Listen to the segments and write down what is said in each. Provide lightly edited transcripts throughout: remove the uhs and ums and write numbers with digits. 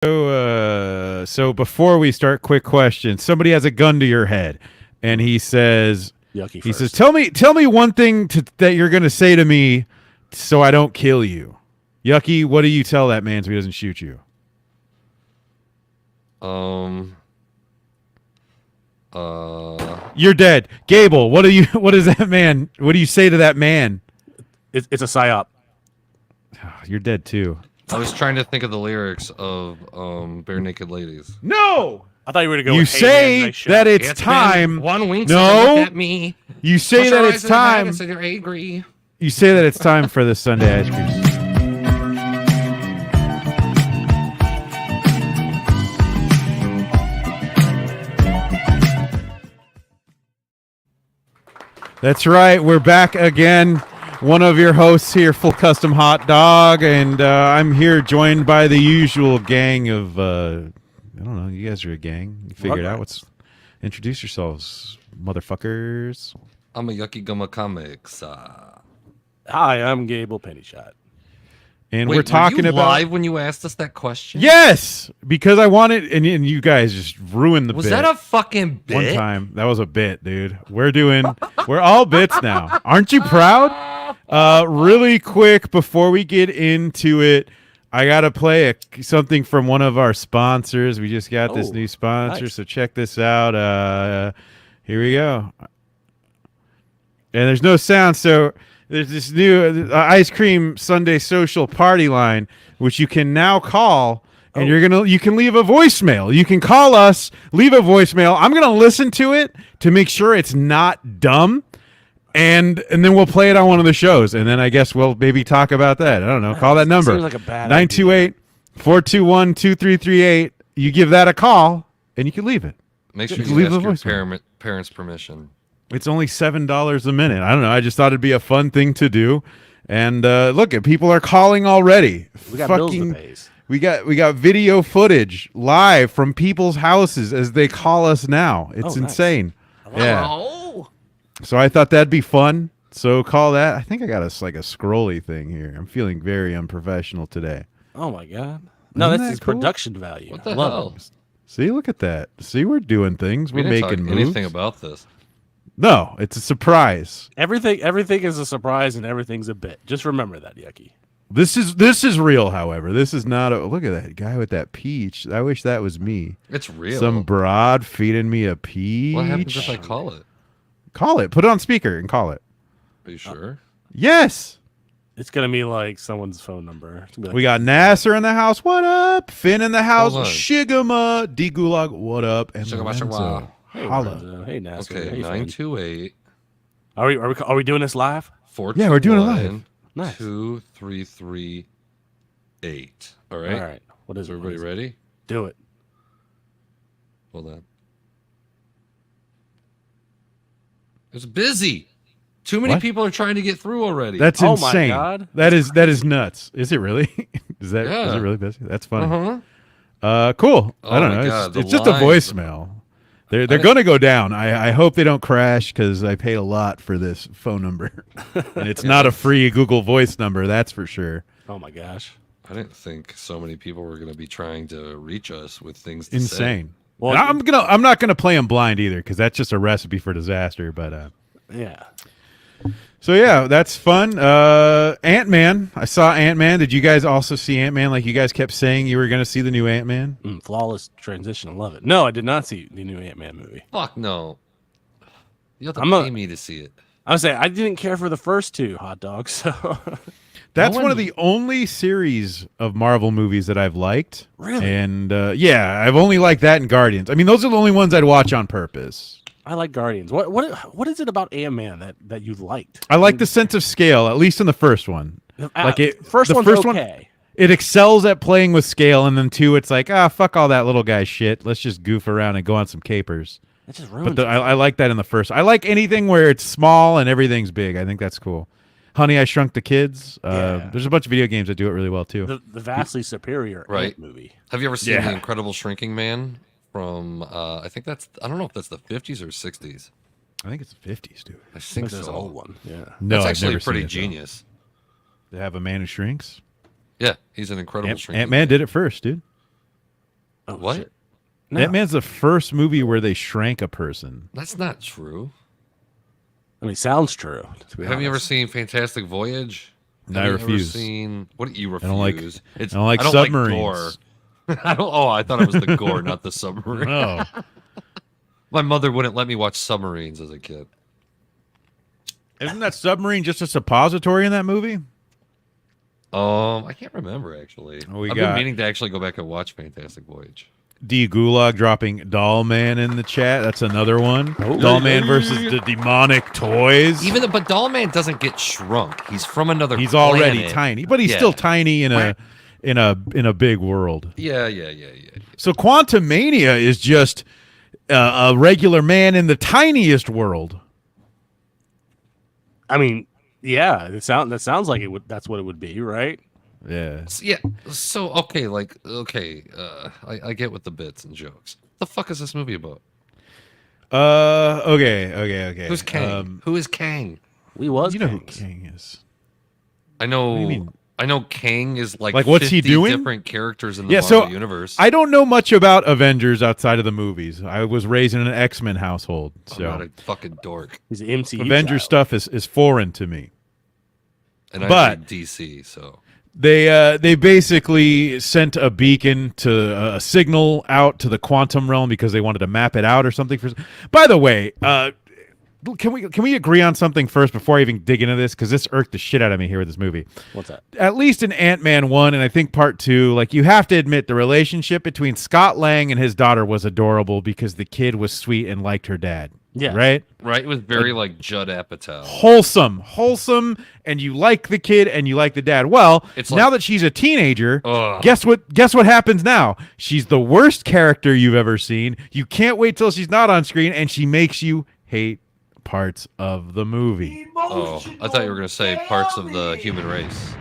So before we start, quick question. Somebody has a gun to your head, and he says, Yucky he first. says, tell me one thing that you're going to say to me so I don't kill you. Yucky, what do you tell that man so he doesn't shoot you? You're dead. Gable, what is that man? What do you say to that man? It's a psyop. You're dead too. I was trying to think of the lyrics of Bare Naked Ladies. No! I thought you were going to go You with say nice that shot. it's time. One wink No. look at me. You say that it's time. I agree. You say that it's time for the Sunday ice cream. That's right. We're back again. One of your hosts here, Full Custom Hot Dog, and I'm here joined by the usual gang of, I don't know, you guys are a gang. You figured out introduce yourselves, motherfuckers. I'm a Yucky Gumma Comics. Hi, I'm Gable Pennyshot. And Wait, we're talking were you about live when you asked us that question? Yes, because I wanted, and you guys just ruined the Was bit. that a fucking bit? One time. That was a bit, dude. We're all bits now. Aren't you proud? Really quick before we get into it, I gotta play something from one of our sponsors. We just got this new sponsor, nice. so check this out. Here we go. And there's no sound, so there's this new ice cream Sunday social party line, which you can now call, and you can leave a voicemail. You can call us, leave a voicemail. I'm gonna listen to it to make sure it's not dumb, and then we'll play it on one of the shows, and then I guess we'll maybe talk about that. I don't know. Call that number. Seems like a bad 928-421-2338. You give that a call, and you can leave it. Make sure Just you leave ask a your voicemail. parents' permission. It's only $7 a minute. I don't know. I just thought it'd be a fun thing to do. And look, people are calling already. We got bills to pay. We got video footage live from people's houses as they call us now. It's insane. Yeah. Oh. So I thought that'd be fun. So call that. I think I got a scrolly thing here. I'm feeling very unprofessional today. Oh my god. No, Isn't that's that his cool? production value. What the I love hell? it. See, look at that. See, we're doing things. We We're didn't making talk moves. anything about this. No, it's a surprise. Everything is a surprise and everything's a bit. Just remember that, Yucky. This is real, however. This is not a look at that guy with that peach. I wish that was me. It's real. Some broad feeding me a peach. What happens if I call it? Call it. Put it on speaker and call it. Are you sure? Yes. It's gonna be like someone's phone number. It's gonna be like, We got Nasser in the house. What up? Finn in the house. Hold on. Shigama. D Gulag. What up? And Shigama, Lorenzo. shigama. hey, Holla. Lorenzo. Hey, Nasser. Okay, Hey, Finn. 928. Are we doing this live? 421 Yeah, we're doing it live. Nice. 2338. All right. All right. What is Is it? everybody What is it? ready? Do it. Hold on. It's busy. Too many What? people are trying to get through already. That's Oh my insane. God. That is nuts. Is it really? Is it Yeah. really busy? That's funny. uh-huh. Cool. Oh I don't my know. God, It's the just a lines. voicemail. They're going to go down. I hope they don't crash because I paid a lot for this phone number, and it's not a free Google Voice number. That's for sure. Oh my gosh. I didn't think so many people were going to be trying to reach us with things to say. Insane. Well, And I'm not gonna play them blind either because that's just a recipe for disaster. But yeah. so yeah, that's fun. Ant-Man. I saw Ant-Man. Did you guys also see Ant-Man? Like you guys kept saying you were gonna see the new Ant-Man. Flawless transition. I love it. No, I did not see the new Ant-Man movie. Fuck no. You have to I'm pay me to see it. I would say I didn't care for the first two hot dogs. So That's No one of one- the only series of Marvel movies that I've liked. Really? And yeah, I've only liked that and Guardians. I mean, those are the only ones I'd watch on purpose. I like Guardians. What is it about Ant-Man that you liked? I like the sense of scale, at least in the first one. Like it, first the one's first one, okay. it excels at playing with scale, and then two, it's like, fuck all that little guy shit. Let's just goof around and go on some capers. It just ruins. But I like that in the first. I like anything where it's small and everything's big. I think that's cool. Honey, I Shrunk the Kids. Yeah. There's a bunch of video games that do it really well too. the vastly superior Right. Ant movie. Have you ever seen Yeah. The Incredible Shrinking Man from, I don't know if that's the 50s or 60s. I think it's the 50s, dude. I think There's so. an old one. Yeah. No, That's I've actually never seen pretty it, though. genius. They have a man who shrinks. Yeah, he's an incredible shrinking Ant-Man did it first, dude. Oh, What? shit. No. Ant-Man's the first movie where they shrank a person. That's not true. I mean, sounds true. To be Have you ever honest. seen Fantastic Voyage? No, I Have you ever refuse. seen what? You refuse? I don't like. It's I don't like I don't submarines. Like gore. I don't. Oh, I thought it was the gore, not the submarine. No. My mother wouldn't let me watch submarines as a kid. Isn't that submarine just a suppository in that movie? I can't remember actually. We I've got- been meaning to actually go back and watch Fantastic Voyage. D Gulag dropping Doll Man in the chat. That's another one. Doll Man versus the demonic toys. But Doll Man doesn't get shrunk. He's from another. He's already planet. tiny, but he's Yeah. still tiny in a big world. Yeah. So Quantum Mania is just a regular man in the tiniest world. I mean, yeah, that sounds like it would. That's what it would be, right? Yeah. Yeah. So okay, I get with the bits and jokes. The fuck is this movie about? Okay. Who's Kang? Who is Kang? We was. You know who kings. King is? I know. What do you mean? I know Kang is like what's he 50 doing? different characters in the Yeah, Marvel so universe. I don't know much about Avengers outside of the movies. I was raised in an X-Men household, I'm not so a fucking dork, He's an MCU. Avengers child. stuff is foreign to me. and I But- read DC. So They basically sent a beacon to a signal out to the quantum realm because they wanted to map it out or something. By the way, can we agree on something first before I even dig into this? Because this irked the shit out of me here with this movie. What's that? At least in Ant-Man 1 and I think Part 2, like you have to admit the relationship between Scott Lang and his daughter was adorable because the kid was sweet and liked her dad. Yeah. Right? right, it was very like Judd Apatow. Wholesome, and you like the kid and you like the dad. Well, It's now like- that she's a teenager, Ugh. guess what happens now? She's the worst character you've ever seen. You can't wait till she's not on screen and she makes you hate parts of the movie. Oh, I thought you were gonna say parts of the human race.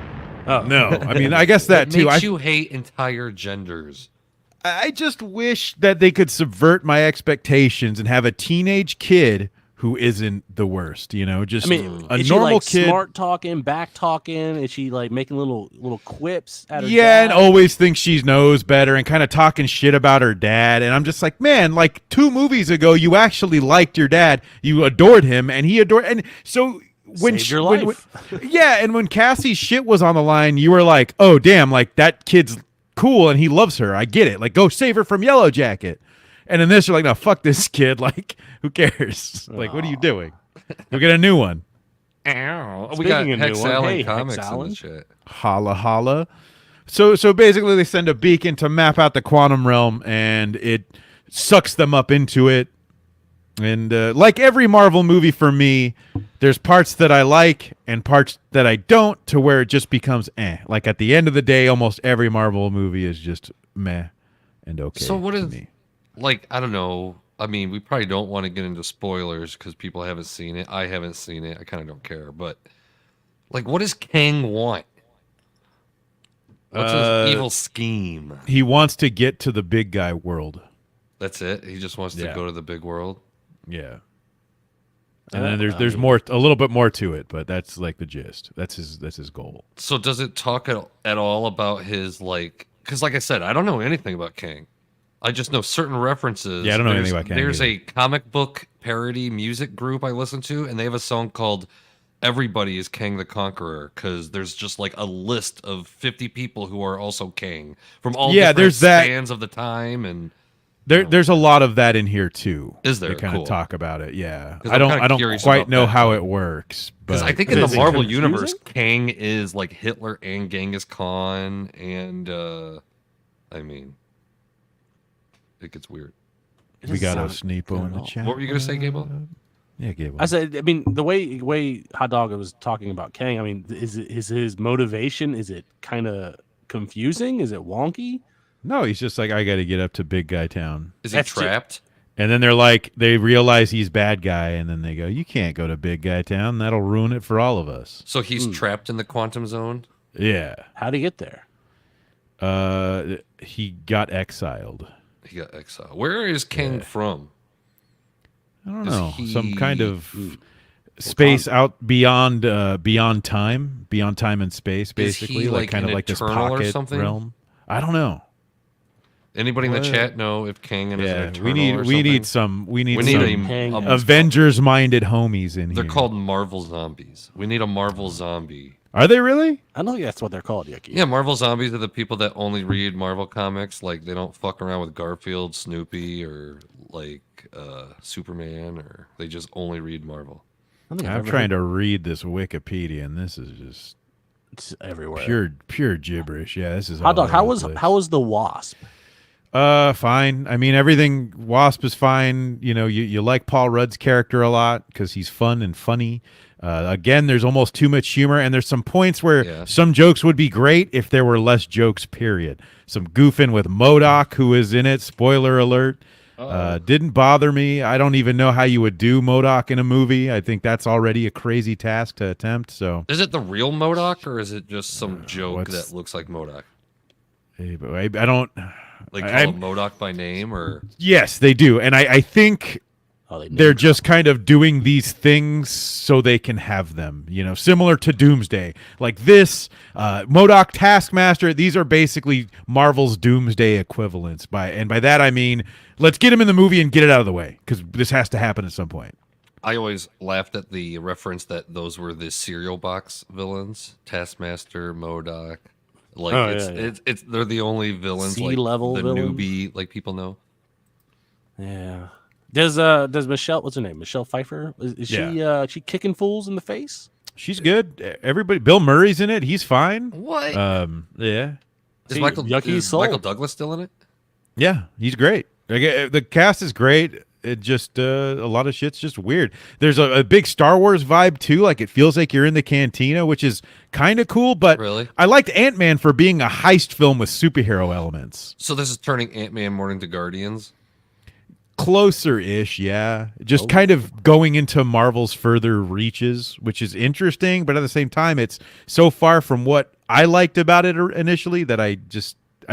Oh No, I mean, I guess that It too. makes you hate entire genders. I just wish that they could subvert my expectations and have a teenage kid who isn't the worst, just I mean, a is she normal like kid. smart talking, back talking? Is she like making little quips at her Yeah, and dad? always thinks she knows better and kind of talking shit about her dad. And I'm just like, man, like 2 movies ago, you actually liked your dad. You adored him, and he adored. And so when Saved your when- life. yeah, and when Cassie's shit was on the line, you were like, oh damn, like that kid's cool and he loves her. I get it. Like, go save her from Yellow Jacket. And in this, you're like, no, fuck this kid. Like, who cares? Like, what are you doing? Go get a new one. Ow. We got Speaking of new Hex one, Allen hey, comics Hex in Allen. the chat. Holla holla. So basically they send a beacon to map out the quantum realm and it sucks them up into it. And like every Marvel movie for me, there's parts that I like and parts that I don't, to where it just becomes eh. Like at the end of the day, almost every Marvel movie is just meh and okay. So what to is me. like? I don't know. I mean, we probably don't want to get into spoilers because people haven't seen it. I haven't seen it. I kind of don't care. But like, what does Kang want? What's his evil scheme? He wants to get to the big guy world. That's it. He just wants to Yeah. go to the big world. Yeah. And then there's a little bit more to it, but that's like the gist. That's his goal. So does it talk at all about his like? Because like I said, I don't know anything about Kang. I just know certain references. Yeah, I don't know There's- anything about Kang There's either. a comic book parody music group I listen to, and they have a song called "Everybody is Kang the Conqueror" because there's just like a list of 50 people who are also Kang from all different there's that. spans of the time, and There's a lot of that in here too. Is there? They kind Cool. of talk about it. Yeah, 'Cause I I'm don't. kinda I don't curious quite about know that. how it works, because but I think in the Is it Marvel confusing? universe, Kang is like Hitler and Genghis Khan, and I mean, it gets weird. we got a Sound Sneepo good in at the all. chat. What were you gonna say, Gable? Yeah, Gable. I said, I mean, the way Hot Dog was talking about Kang, I mean, is his motivation? Is it kind of confusing? Is it wonky? No, he's just like, I got to get up to Big Guy Town, Is he That's ju- trapped? and then they're like, they realize he's bad guy, and then they go, you can't go to Big Guy Town. That'll ruin it for all of us. So he's trapped in the quantum zone. Yeah. How to get there? He got exiled. He got exiled. Where is Kang from? I don't Is know, some kind he- of space out beyond time and space, Is he, basically, like, kind of an like this Eternal or pocket something? realm. I don't know. Anybody in the What? chat know if Kang is an Yeah, Eternal we need or we need something? some we need We need some Kang a Avengers-minded homies in They're here. called Marvel zombies. We need a Marvel zombie. Are they really? I don't think that's what they're called, Yucky. Yeah, Marvel zombies are the people that only read Marvel comics. Like they don't fuck around with Garfield, Snoopy, or like Superman, or they just only read Marvel. I don't think I've I'm ever trying heard- to read this Wikipedia, and this is just It's everywhere. pure gibberish. Yeah, this is Hot all dog. How over was the place. how was the Wasp? Fine. I mean, everything. Wasp is fine. You know, you like Paul Rudd's character a lot because he's fun and funny. Again, there's almost too much humor, and there's some points where Yeah. some jokes would be great if there were less jokes. Period. Some goofing with MODOK, who is in it. Spoiler alert. Didn't bother me. I don't even know how you would do MODOK in a movie. I think that's already a crazy task to attempt. So, Is it the real MODOK or is it just some joke what's- that looks like MODOK? I don't. Like call I'm- it MODOK by name or Yes, they do, and I think Oh, they're just kind of doing these things so they can have them, you know, similar to Doomsday. Like this, MODOK, Taskmaster, these are basically Marvel's Doomsday equivalents. By that I mean, let's get him in the movie and get it out of the way, because this has to happen at some point. I always laughed at the reference that those were the cereal box villains, Taskmaster, MODOK. Like Oh, it's, yeah, yeah. it's they're the only villains C-level like the villains? newbie like people know. Yeah. Does Michelle, what's her name? Michelle Pfeiffer? Is she kicking fools in the face? She's good. Everybody, Bill Murray's in it. He's fine. What? Yeah, Is See, Michael Yucky is sold. Michael Douglas still in it? yeah, he's great. Like, the cast is great. It just a lot of shit's just weird. There's a big Star Wars vibe too. Like it feels like you're in the cantina, which is kind of cool. But Really? I liked Ant-Man for being a heist film with superhero elements. So this is turning Ant-Man more into Guardians. Closer-ish, yeah. Just kind of going into Marvel's further reaches, which is interesting. But at the same time, it's so far from what I liked about it initially that I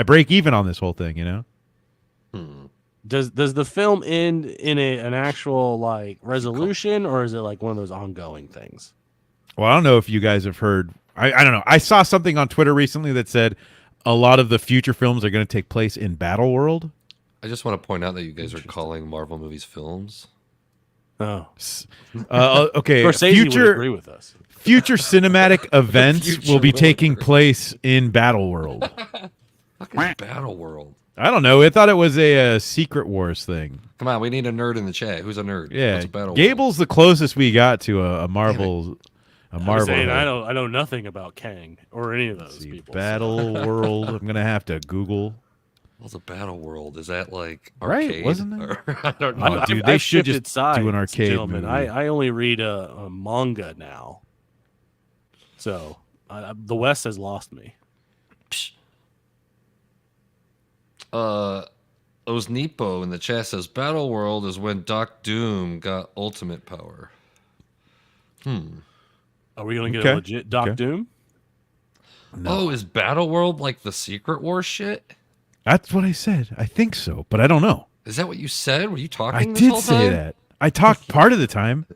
break even on this whole thing. You know. Does the film end in an actual like resolution, or is it like one of those ongoing things? Well, I don't know if you guys have heard. I don't know. I saw something on Twitter recently that said a lot of the future films are going to take place in Battle World. I just want to point out that you guys are calling Marvel movies films. Oh, Okay, Scorsese would agree with us. future cinematic events future will be will taking agree. place in Battle World. Fucking Battle World. I don't know. I thought it was a Secret Wars thing. Come on, we need a nerd in the chat. Who's a nerd? Yeah, What's a Battle World? Gable's the closest we got to a Marvel. A I'm Marvel. saying head. I know nothing about Kang or any of those See, people. Battle World. I'm gonna have to Google. What's a Battle World? Is that like Right, arcade? wasn't it? Or- I don't Oh, know. dude, they should just shifted sides, do an arcade gentlemen. movie. I only read a manga now, so the West has lost me. Osnipo in the chat says Battle World is when Doc Doom got ultimate power. Are we gonna get Okay, a legit Doc okay. Doom? Oh, is Battle World like the Secret War shit? That's what I said. I think so, but I don't know. Is that what you said? Were you talking I this did whole say time? that. I talked part of the time.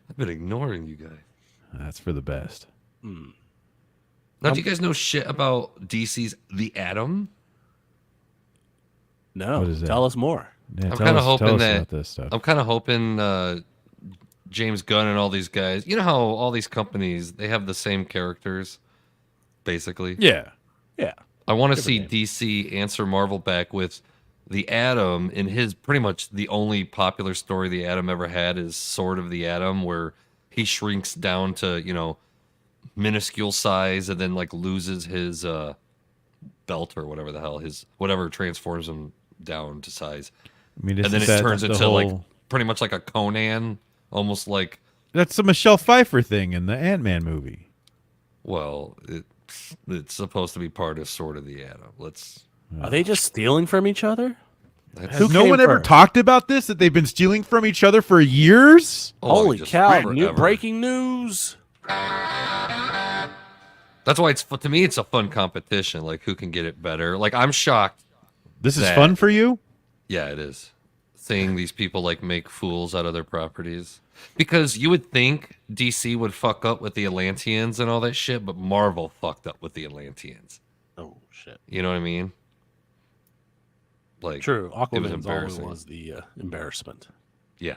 I've been ignoring you guys. That's for the best. Now, do you guys know shit about DC's The Atom? No. What is that? Tell us more. Yeah, I'm tell kind of us- hoping tell us that about this stuff. I'm kind of hoping James Gunn and all these guys. You know how all these companies they have the same characters, basically. Yeah. Yeah. I want to see DC answer Marvel back with the Atom in his pretty much the only popular story the Atom ever had is Sword of the Atom, where he shrinks down to minuscule size and then like loses his belt or whatever the hell his whatever transforms him down to size. I mean, And then it that- turns the into like whole- pretty much like a Conan, almost like That's the Michelle Pfeiffer thing in the Ant-Man movie. well, it's supposed to be part of Sword of the Atom. Let's Are they just stealing from each other? that's Has no came one ever first? talked about this? That they've been stealing from each other for years? Holy just cow! forever. Breaking news. That's why to me it's a fun competition. Like who can get it better? Like I'm shocked. This is That- fun for you? Yeah, it is. Seeing these people like make fools out of their properties. Because you would think DC would fuck up with the Atlanteans and all that shit, but Marvel fucked up with the Atlanteans. Oh shit. You know what I mean? Like, True. it was Aquaman's embarrassing. always was the embarrassment. Yeah.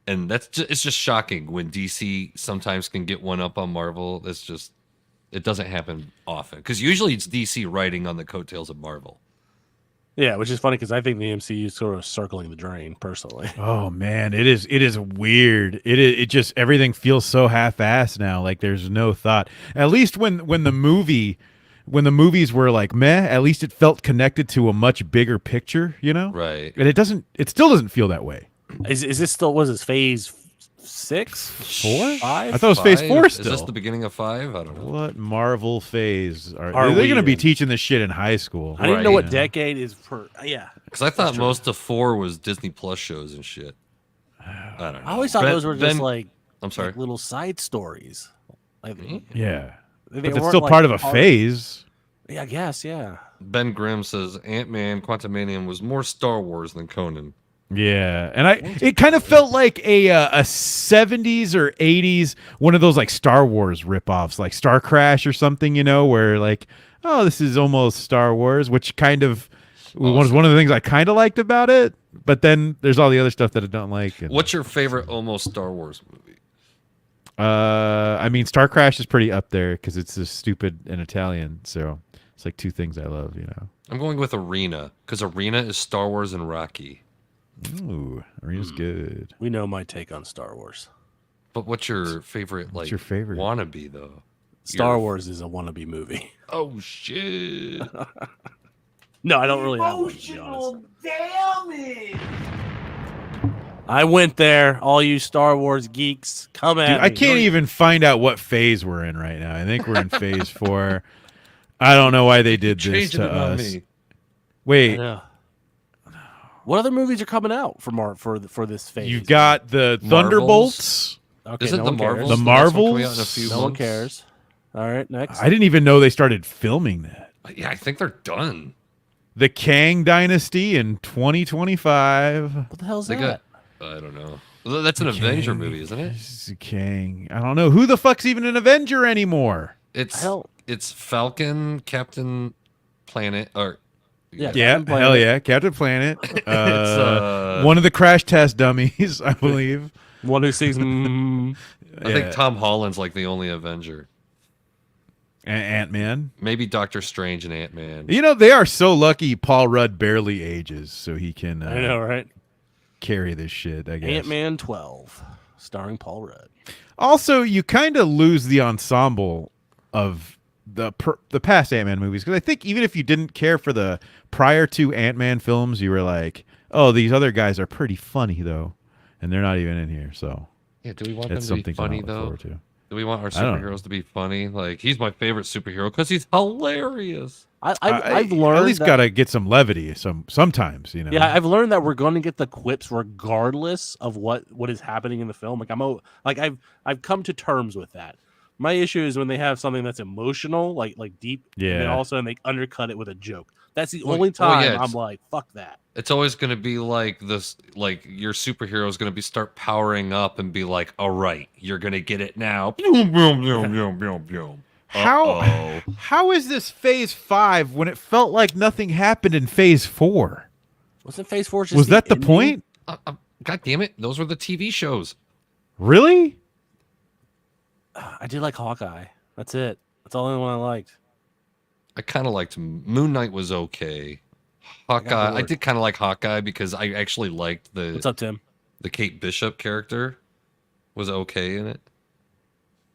And it's just shocking when DC sometimes can get one up on Marvel. That's just, it doesn't happen often. Because usually it's DC riding on the coattails of Marvel. Yeah, which is funny because I think the MCU is sort of circling the drain, personally. Oh man, it is weird. It just everything feels so half-assed now. Like there's no thought. At least when the movies were like meh, at least it felt connected to a much bigger picture, you know? Right. And it still doesn't feel that way. Is this still, was this phase 6? 4? 5? I thought it was phase 4 Is still. this the beginning of 5? I don't know. What Marvel phase are Are they're we going to be in? teaching this shit in high school? I didn't Right. know what Yeah. decade is per. Yeah. Because I thought true. most of 4 was Disney Plus shows and shit. I don't know. I always thought those were just like, I'm sorry. like little side stories. Like, Yeah. they But it's weren't, still like, part of a phase. Yeah, I guess. Yeah. Ben Grimm says Ant-Man Quantumanium was more Star Wars than Conan. Yeah, and it kind of felt like a 70s or 80s one of those like Star Wars ripoffs, like Star Crash or something, you know, where like, oh, this is almost Star Wars, which kind of was one of the things I kind of liked about it. But then there's all the other stuff that I don't like. And, What's your favorite almost Star Wars movie? I mean, Star Crash is pretty up there because it's just stupid and Italian, so it's like two things I love, you know. I'm going with Arena because Arena is Star Wars and Rocky. Ooh, Arena's good. We know my take on Star Wars. But what's your favorite? What's your favorite? wannabe though? Star Wars is a wannabe movie. Oh shit! No, I don't really have one, to be honest. Emotional damage. I went there. All you Star Wars geeks, come at Dude, me. I can't even find out what phase we're in right now. I think we're in phase 4. I don't know why they did this Changing to it on us. me. Wait, Yeah. What other movies are coming out for this phase? you've got the Marvels? Thunderbolts. Okay, Is it no the one cares. Marvels? The next one coming Marvels? out in a few No one months? cares. All right, next. I didn't even know they started filming that. Yeah, I think they're done. The Kang Dynasty in 2025. What the hell's They that? got. I don't know. Well, that's an Avenger movie, isn't it? It's Kang. I don't know who the fuck's even an Avenger anymore. It's Hell. it's Falcon, Captain Planet, or Yeah. Yeah, Captain Planet. hell yeah, Captain Planet. It's, one of the crash test dummies, I believe. One who sings. I think Tom Holland's like the only Avenger. Ant-Man. Maybe Doctor Strange and Ant-Man. You know, they are so lucky Paul Rudd barely ages, so he can I know, right? carry this shit, I guess. Ant-Man 12, starring Paul Rudd. Also, you kind of lose the ensemble of the past Ant-Man movies, because I think even if you didn't care for the prior two Ant-Man films, you were like, oh, these other guys are pretty funny, though, and they're not even in here, so Yeah, do we want that's them to something be funny to look though? forward to. Do we want our I don't know. superheroes to be funny? Like he's my favorite superhero because he's hilarious. I've learned at least that, gotta get some levity sometimes, you know. Yeah, I've learned that we're going to get the quips regardless of what is happening in the film. Like I've come to terms with that. My issue is when they have something that's emotional, like deep, and then Yeah. all of a sudden they undercut it with a joke. That's the Well, only well, time yeah, I'm it's- like, fuck that. It's always going to be like this, like your superhero is going to be start powering up and be like, "All right, you're going to get it now." Boom, boom, boom, boom, boom, boom. How is this phase 5 when it felt like nothing happened in phase 4? Wasn't Phase 4 just Was that the ending? point? God damn it! Those were the TV shows. Really? I did like Hawkeye. That's it. That's the only one I liked. I kind of liked Moon Knight was okay. Hawkeye, I bored. did kind of like Hawkeye because I actually liked What's up, Tim? the Kate Bishop character was okay in it.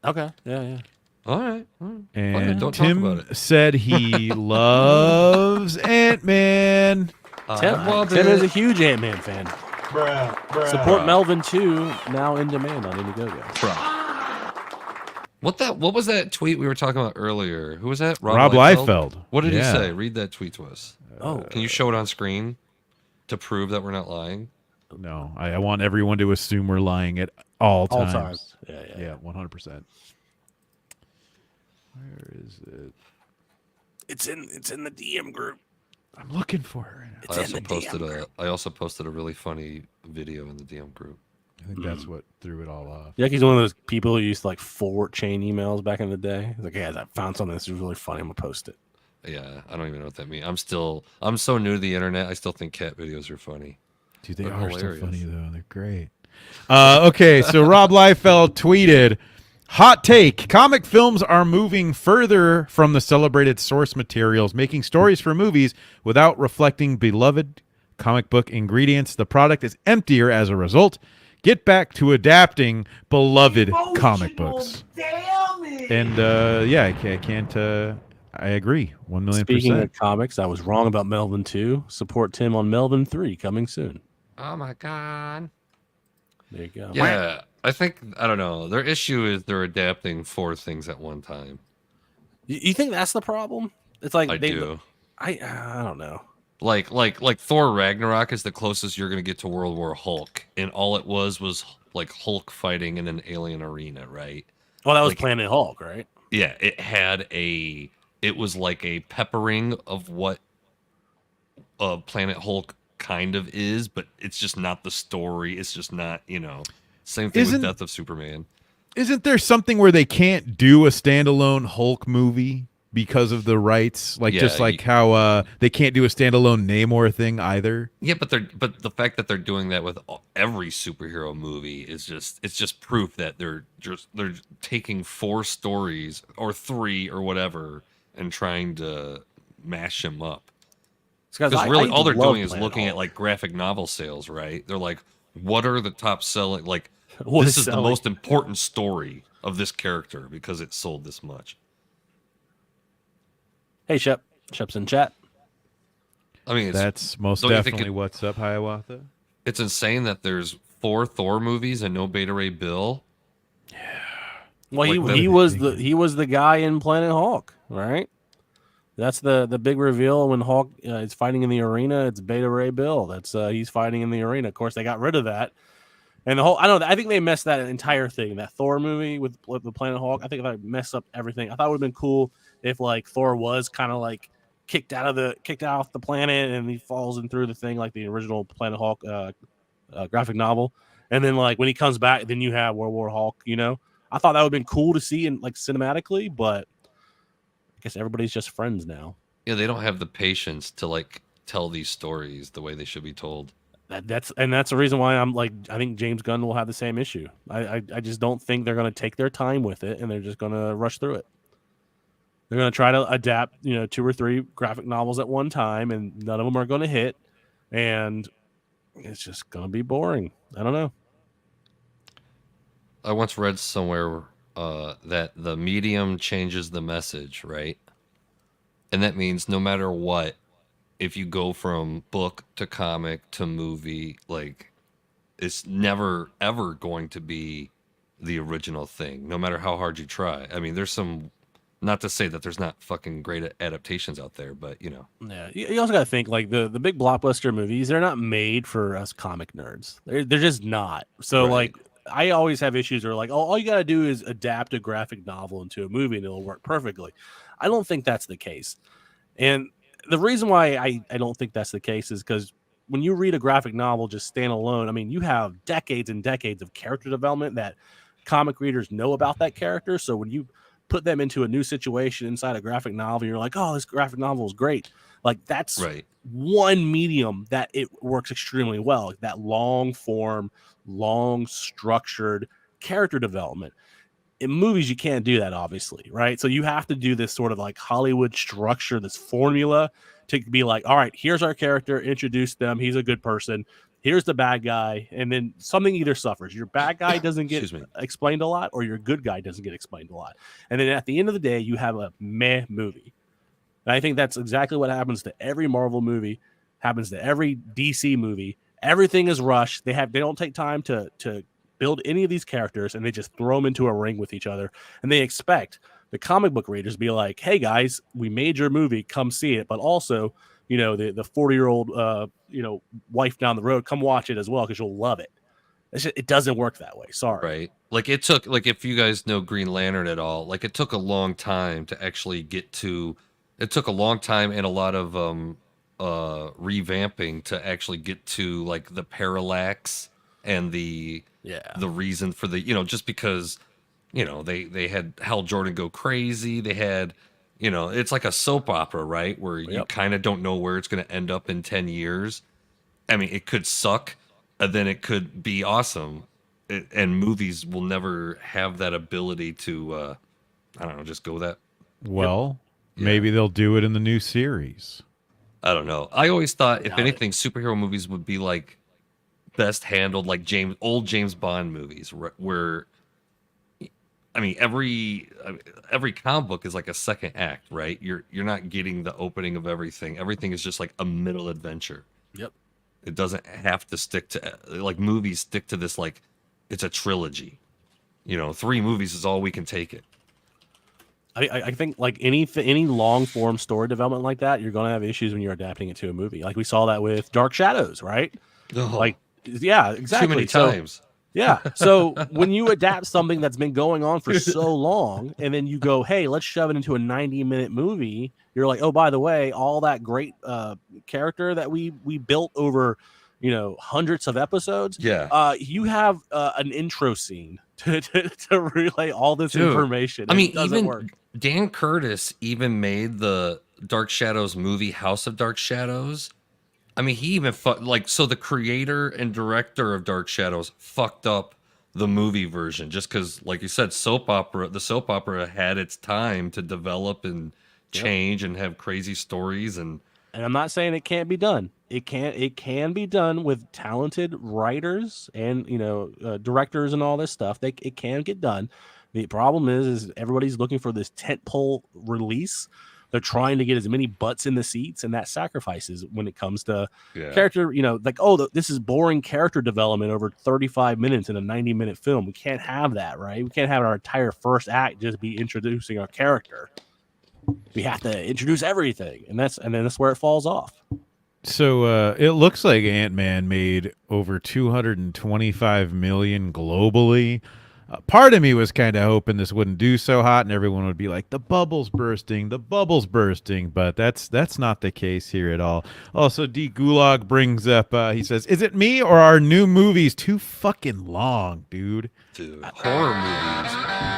Okay. Yeah. All right. Fine, And don't talk about Tim it. said he loves Ant-Man. Tim is a huge Ant-Man fan. Bruh. Support Melvin too. Now in demand on Indiegogo. What was that tweet we were talking about earlier? Who was that? Rob Liefeld. What did Yeah. he say? Read that tweet to us. Oh, Can you show it on screen to prove that we're not lying? No, I want everyone to assume we're lying at all all times. times. Yeah. Yeah, 100%. Where is it? It's in the DM group. I'm looking for it right now. It's in the DM group. I also posted a really funny video in the DM group. I think that's what threw it all off. Yucky's one of those people who used to like forward chain emails back in the day. He's like, "Hey, guys, I found something. This is really funny. I'm gonna post it." Yeah, I don't even know what that means. I'm so new to the internet. I still think cat videos are funny. Dude, they They're are hilarious. so funny though. They're great. Okay, so Rob Liefeld tweeted, "Hot take: comic films are moving further from the celebrated source materials, making stories for movies without reflecting beloved comic book ingredients. The product is emptier as a result. Get back to adapting beloved comic books." Damn And yeah, I can't. I agree, 1,000,000%. Speaking of comics, I was wrong about Melvin 2. Support Tim on Melvin 3 coming soon. Oh my god. There you go. Yeah, I think I don't know. Their issue is they're adapting 4 things at one time. You think that's the problem? It's like I do. I don't know. Like Thor Ragnarok is the closest you're gonna get to World War Hulk, and all it was like Hulk fighting in an alien arena, right? Well, that was Like- Planet Hulk, right? Yeah, it was like a peppering of what Planet Hulk kind of is, but it's just not the story. It's just not, same thing Isn't- with Death of Superman. Isn't there something where they can't do a standalone Hulk movie because of the rights? Like, Yeah, just like how they can't do a standalone Namor thing either. Yeah, but the fact that they're doing that with every superhero movie is just proof that they're taking 4 stories or 3 or whatever and trying to mash them up. Because really, all they're doing is looking at like graphic novel sales, right? They're like, what are the top selling? Like, What this is is the selling? most important story of this character because it sold this much. Hey, Shep. Shep's in chat. I mean, That's most don't you think definitely what's up, Hiawatha. it's insane that there's 4 Thor movies and no Beta Ray Bill. Well, Like, he was the guy in Planet Hulk, right? That's the big reveal when Hulk is fighting in the arena. It's Beta Ray Bill. That's he's fighting in the arena. Of course, they got rid of that, and the whole I think they messed that entire thing. That Thor movie with the Planet Hulk. I think that messed up everything. I thought it would have been cool if like Thor was kind of like kicked off the planet and he falls in through the thing like the original Planet Hulk graphic novel, and then like when he comes back, then you have World War Hulk. I thought that would have been cool to see in like cinematically, but I guess everybody's just friends now. Yeah, they don't have the patience to like tell these stories the way they should be told. That's the reason why I'm like I think James Gunn will have the same issue. I just don't think they're going to take their time with it and they're just going to rush through it. They're going to try to adapt, 2 or 3 graphic novels at one time, and none of them are going to hit, and it's just going to be boring. I don't know. I once read somewhere that the medium changes the message, right? And that means no matter what, if you go from book to comic to movie, like it's never ever going to be the original thing, no matter how hard you try. I mean, there's some, not to say that there's not fucking great adaptations out there, but Yeah, you also got to think like the big blockbuster movies. They're not made for us comic nerds. They're just not. So Right. like I always have issues where like, oh, all you got to do is adapt a graphic novel into a movie and it'll work perfectly. I don't think that's the case. And the reason why I don't think that's the case is because when you read a graphic novel just stand alone, I mean, you have decades and decades of character development that comic readers know about that character. So when you put them into a new situation inside a graphic novel, you're like, oh, this graphic novel is great. Like that's right. one medium that it works extremely well. Like that long form, long structured character development. In movies, you can't do that, obviously, right? So you have to do this sort of like Hollywood structure, this formula to be like, all right, here's our character, introduce them, he's a good person. Here's the bad guy, and then something either suffers. Your bad guy doesn't get explained a lot, or your good guy doesn't get explained a lot. And then at the end of the day, you have a meh movie. And I think that's exactly what happens to every Marvel movie, happens to every DC movie. Everything is rushed. They don't take time to build any of these characters, and they just throw them into a ring with each other. And they expect the comic book readers to be like, hey guys, we made your movie, come see it. But also, the 40-year-old wife down the road, come watch it as well because you'll love it. It doesn't work that way. Sorry. Right. Like it took, like if you guys know Green Lantern at all, like it took a long time to actually get to. It took a long time and a lot of revamping to actually get to like the parallax and the reason for the just because they had Hal Jordan go crazy. They had You know, it's like a soap opera, right? Where you Yep. kind of don't know where it's going to end up in 10 years. I mean, it could suck, and then it could be awesome. And movies will never have that ability to, I don't know, just go that. Well, Yeah. maybe they'll do it in the new series. I don't know. I always thought, if Doubt it. anything, superhero movies would be like best handled like old James Bond movies, where I mean, every comic book is like a second act, right? You're not getting the opening of everything. Everything is just like a middle adventure. Yep. It doesn't have to stick to, like, movies stick to this, like it's a trilogy. You know, 3 movies is all we can take it. I think like any long form story development like that, you're going to have issues when you're adapting it to a movie. Like we saw that with Dark Shadows, right? Oh, Like, yeah, exactly. too many So- times. Yeah. So when you adapt something that's been going on for so long, and then you go, hey, let's shove it into a 90-minute movie, you're like, oh, by the way, all that great character that we built over, hundreds of episodes. Yeah. You have an intro scene to relay all this Dude, information. I mean, It doesn't even work. Dan Curtis even made the Dark Shadows movie House of Dark Shadows. I mean, he even so the creator and director of Dark Shadows fucked up the movie version just because, like you said, the soap opera had its time to develop and change and have crazy stories. And I'm not saying it can't be done. It can be done with talented writers and directors and all this stuff. It can get done. The problem is everybody's looking for this tentpole release. They're trying to get as many butts in the seats, and that sacrifices when it comes to character. Like, oh, this is boring character development over 35 minutes in a 90-minute film. We can't have that, right? We can't have our entire first act just be introducing our character. We have to introduce everything, and that's where it falls off. So it looks like Ant-Man made over 225 million globally. Part of me was kind of hoping this wouldn't do so hot and everyone would be like, the bubble's bursting, but that's not the case here at all. Also, D Gulag brings up, he says, is it me or are new movies too fucking long, dude? Dude, horror movies.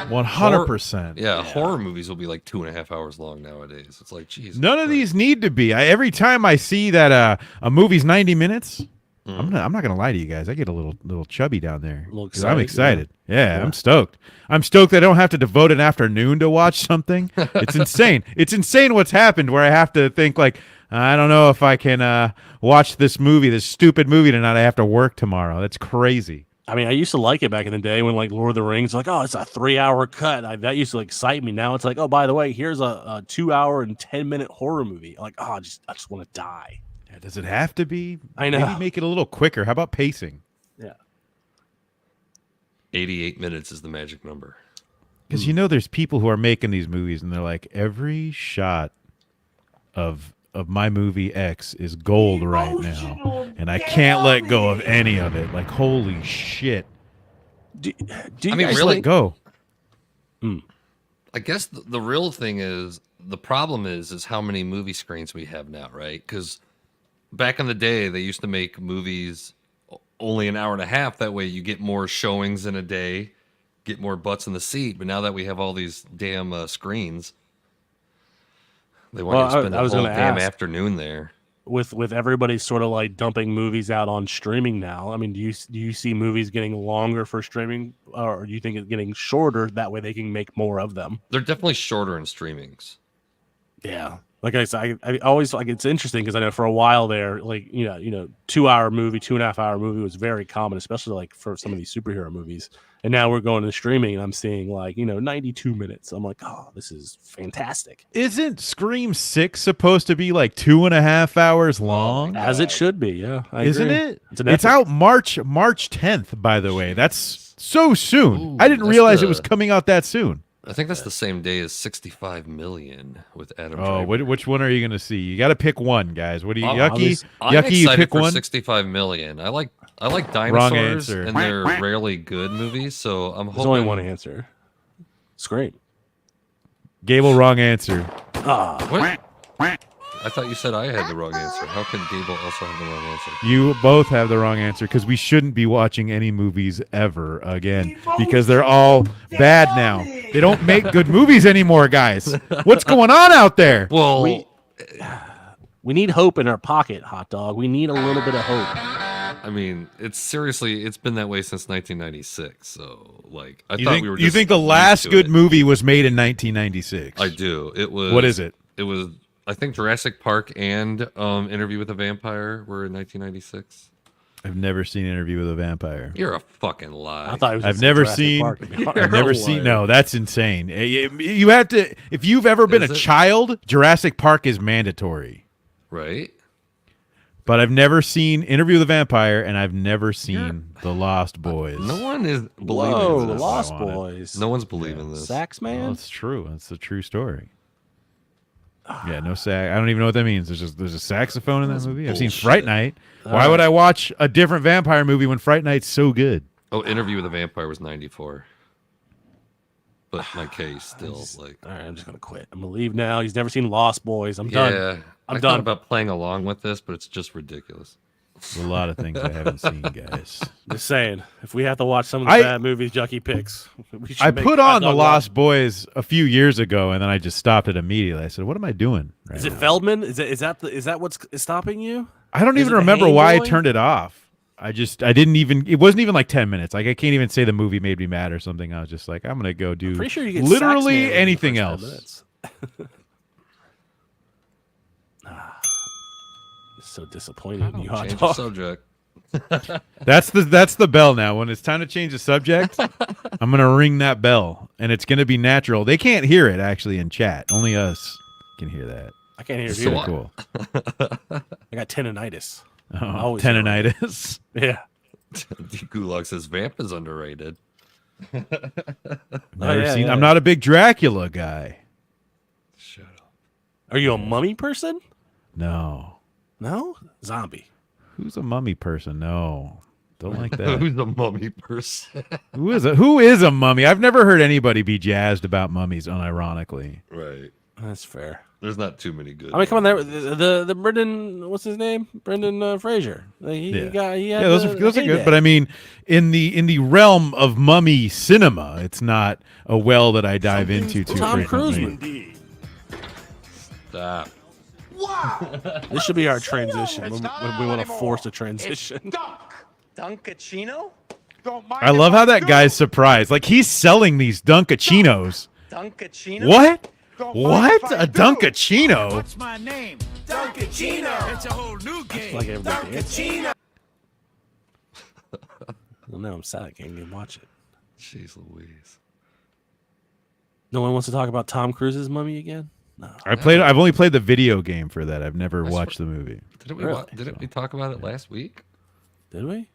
100%. Yeah, horror movies will be like 2.5 hours long nowadays. It's like, Jesus. None of these need to be. Every time I see that a movie's 90 minutes, I'm not gonna lie to you guys. I get a little chubby down there. 'Cause I'm excited. Yeah, I'm stoked. I'm stoked that I don't have to devote an afternoon to watch something. It's insane. It's insane what's happened where I have to think like, I don't know if I can watch this stupid movie tonight. I have to work tomorrow. That's crazy. I mean, I used to like it back in the day when like Lord of the Rings, like, oh, it's a 3-hour cut. That used to excite me. Now it's like, oh, by the way, here's a 2-hour and 10-minute horror movie. Like, oh, I just want to die. Yeah, does it have to be? I know. Maybe make it a little quicker. How about pacing? Yeah. 88 minutes is the magic number. Because there's people who are making these movies and they're like, every shot of my movie X is gold right now, and I can't let go of any of it. Like, holy shit! Do you I mean, guys really? think- Let go. I guess the real thing is, the problem is how many movie screens we have now, right? Because back in the day, they used to make movies only an hour and a half. That way you get more showings in a day, get more butts in the seat. But now that we have all these damn screens, they want you to spend I a was whole gonna damn ask. afternoon there. With everybody sort of like dumping movies out on streaming now, I mean, do you see movies getting longer for streaming, or do you think it's getting shorter? That way they can make more of them. They're definitely shorter in streamings. Yeah. Like I said, I always like, it's interesting because I know for a while there, like, 2-hour movie, 2.5-hour movie was very common, especially like for some of these superhero movies. And now we're going to streaming and I'm seeing like, 92 minutes. I'm like, oh, this is fantastic. Isn't Scream 6 supposed to be like 2.5 hours long? As it should be. Yeah. I Isn't agree. it? It's an It's epic. out March 10th, by the way. That's so soon. Ooh, I didn't that's realize it the- was coming out that soon. I think that's the same day as 65 million with Adam Oh, Driver. which one are you going to see? You got to pick one, guys. What do you, I'm Yucky? I'm Yucky, you excited pick for one? 65 million. I like dinosaurs, answer. and they're rarely good movies. So I'm There's hoping. only one answer. Scream. Gable, wrong answer. Ah, What? I thought you said I had the wrong answer. How can Gable also have the wrong answer? You both have the wrong answer because we shouldn't be watching any movies ever again because they're all bad now. They don't make good movies anymore, guys. What's going on out there? Well, We need hope in our pocket, hot dog. We need a little bit of hope. I mean, it's been that way since 1996. So, like, I You thought think, we were. you Just think the used last to good it. movie was made in 1996? I do. It was. What is it? It was. I think Jurassic Park and Interview with a Vampire were in 1996. I've never seen Interview with a Vampire. You're a fucking lie. I thought it was. I've just never Jurassic seen. Park, to be honest. I've never seen. No, that's insane. You have to. If you've ever been Is a it? child, Jurassic Park is mandatory. Right? But I've never seen Interview with a Vampire, and I've never seen The Lost Boys. No one is believing Whoa, this. Lost I wanted. Boys. No one's believing this. Sax Well, man. it's true. It's a true story. Yeah, no sax. I don't even know what that means. There's a saxophone in that movie. I've seen bullshit. Fright Night. Why would I watch a different vampire movie when Fright Night's so good? Oh, Interview with a Vampire was 94. But my case still like. All right, I'm just gonna quit. I'm gonna leave now. He's never seen Lost Boys. I'm Yeah, done. I I'm thought done. about playing along with this, but it's just ridiculous. There's a lot of things I haven't seen, guys. Just saying, if we have to watch some of the I- bad movies Yucky picks, we should I make put Hot on The Dog Lost Boys a few years ago, and then I just stopped it immediately. I said, "What am I doing?" Right Is it now?" Feldman? Is that what's stopping you? I don't is even it the remember Hang why I Boy? turned it off. I didn't even. It wasn't even like 10 minutes. Like I can't even say the movie made me mad or something. I was just like, I'm gonna go do Pretty sure you get literally Sax Man anything in the else. first 10 minutes. So disappointed in you, hot Change the dog. subject. That's the bell now. When it's time to change the subject, I'm gonna ring that bell, and it's gonna be natural. They can't hear it actually in chat. Only us can hear that. I can't hear So you. what? Cool. I got tendonitis. Oh, always tendonitis. Yeah. D Gulag says Vamp is underrated. Never yeah, seen. yeah. I'm not a big Dracula guy. Shut up. Are you a mummy person? No. No, zombie. Who's a mummy person? No. Don't like that. Who's a mummy person? Who is a mummy? I've never heard anybody be jazzed about mummies, unironically. Right. That's fair. There's not too many good. I mean, come on, there. The Brendan, what's his name? Brendan Fraser. He had Those are good. heyday. But I mean, in the realm of mummy cinema, it's not a well that I dive into too Tom frequently. Cruise. Stop. This should be our transition when we want to force a transition. Dunkachino? I love how that guy's surprised. Like he's selling these Dunkachinos. Dunkachino? What? What? A Dunkachino? What's my name? Dunkachino. It's a whole new game. Like everybody dance. Dunkachino. Well, now I'm sad I can't even watch it. Jeez Louise. No one wants to talk about Tom Cruise's Mummy again? No. I've only played the video game for that. I've never watched the movie. Didn't we? Really? Didn't we talk about it last week? Did we?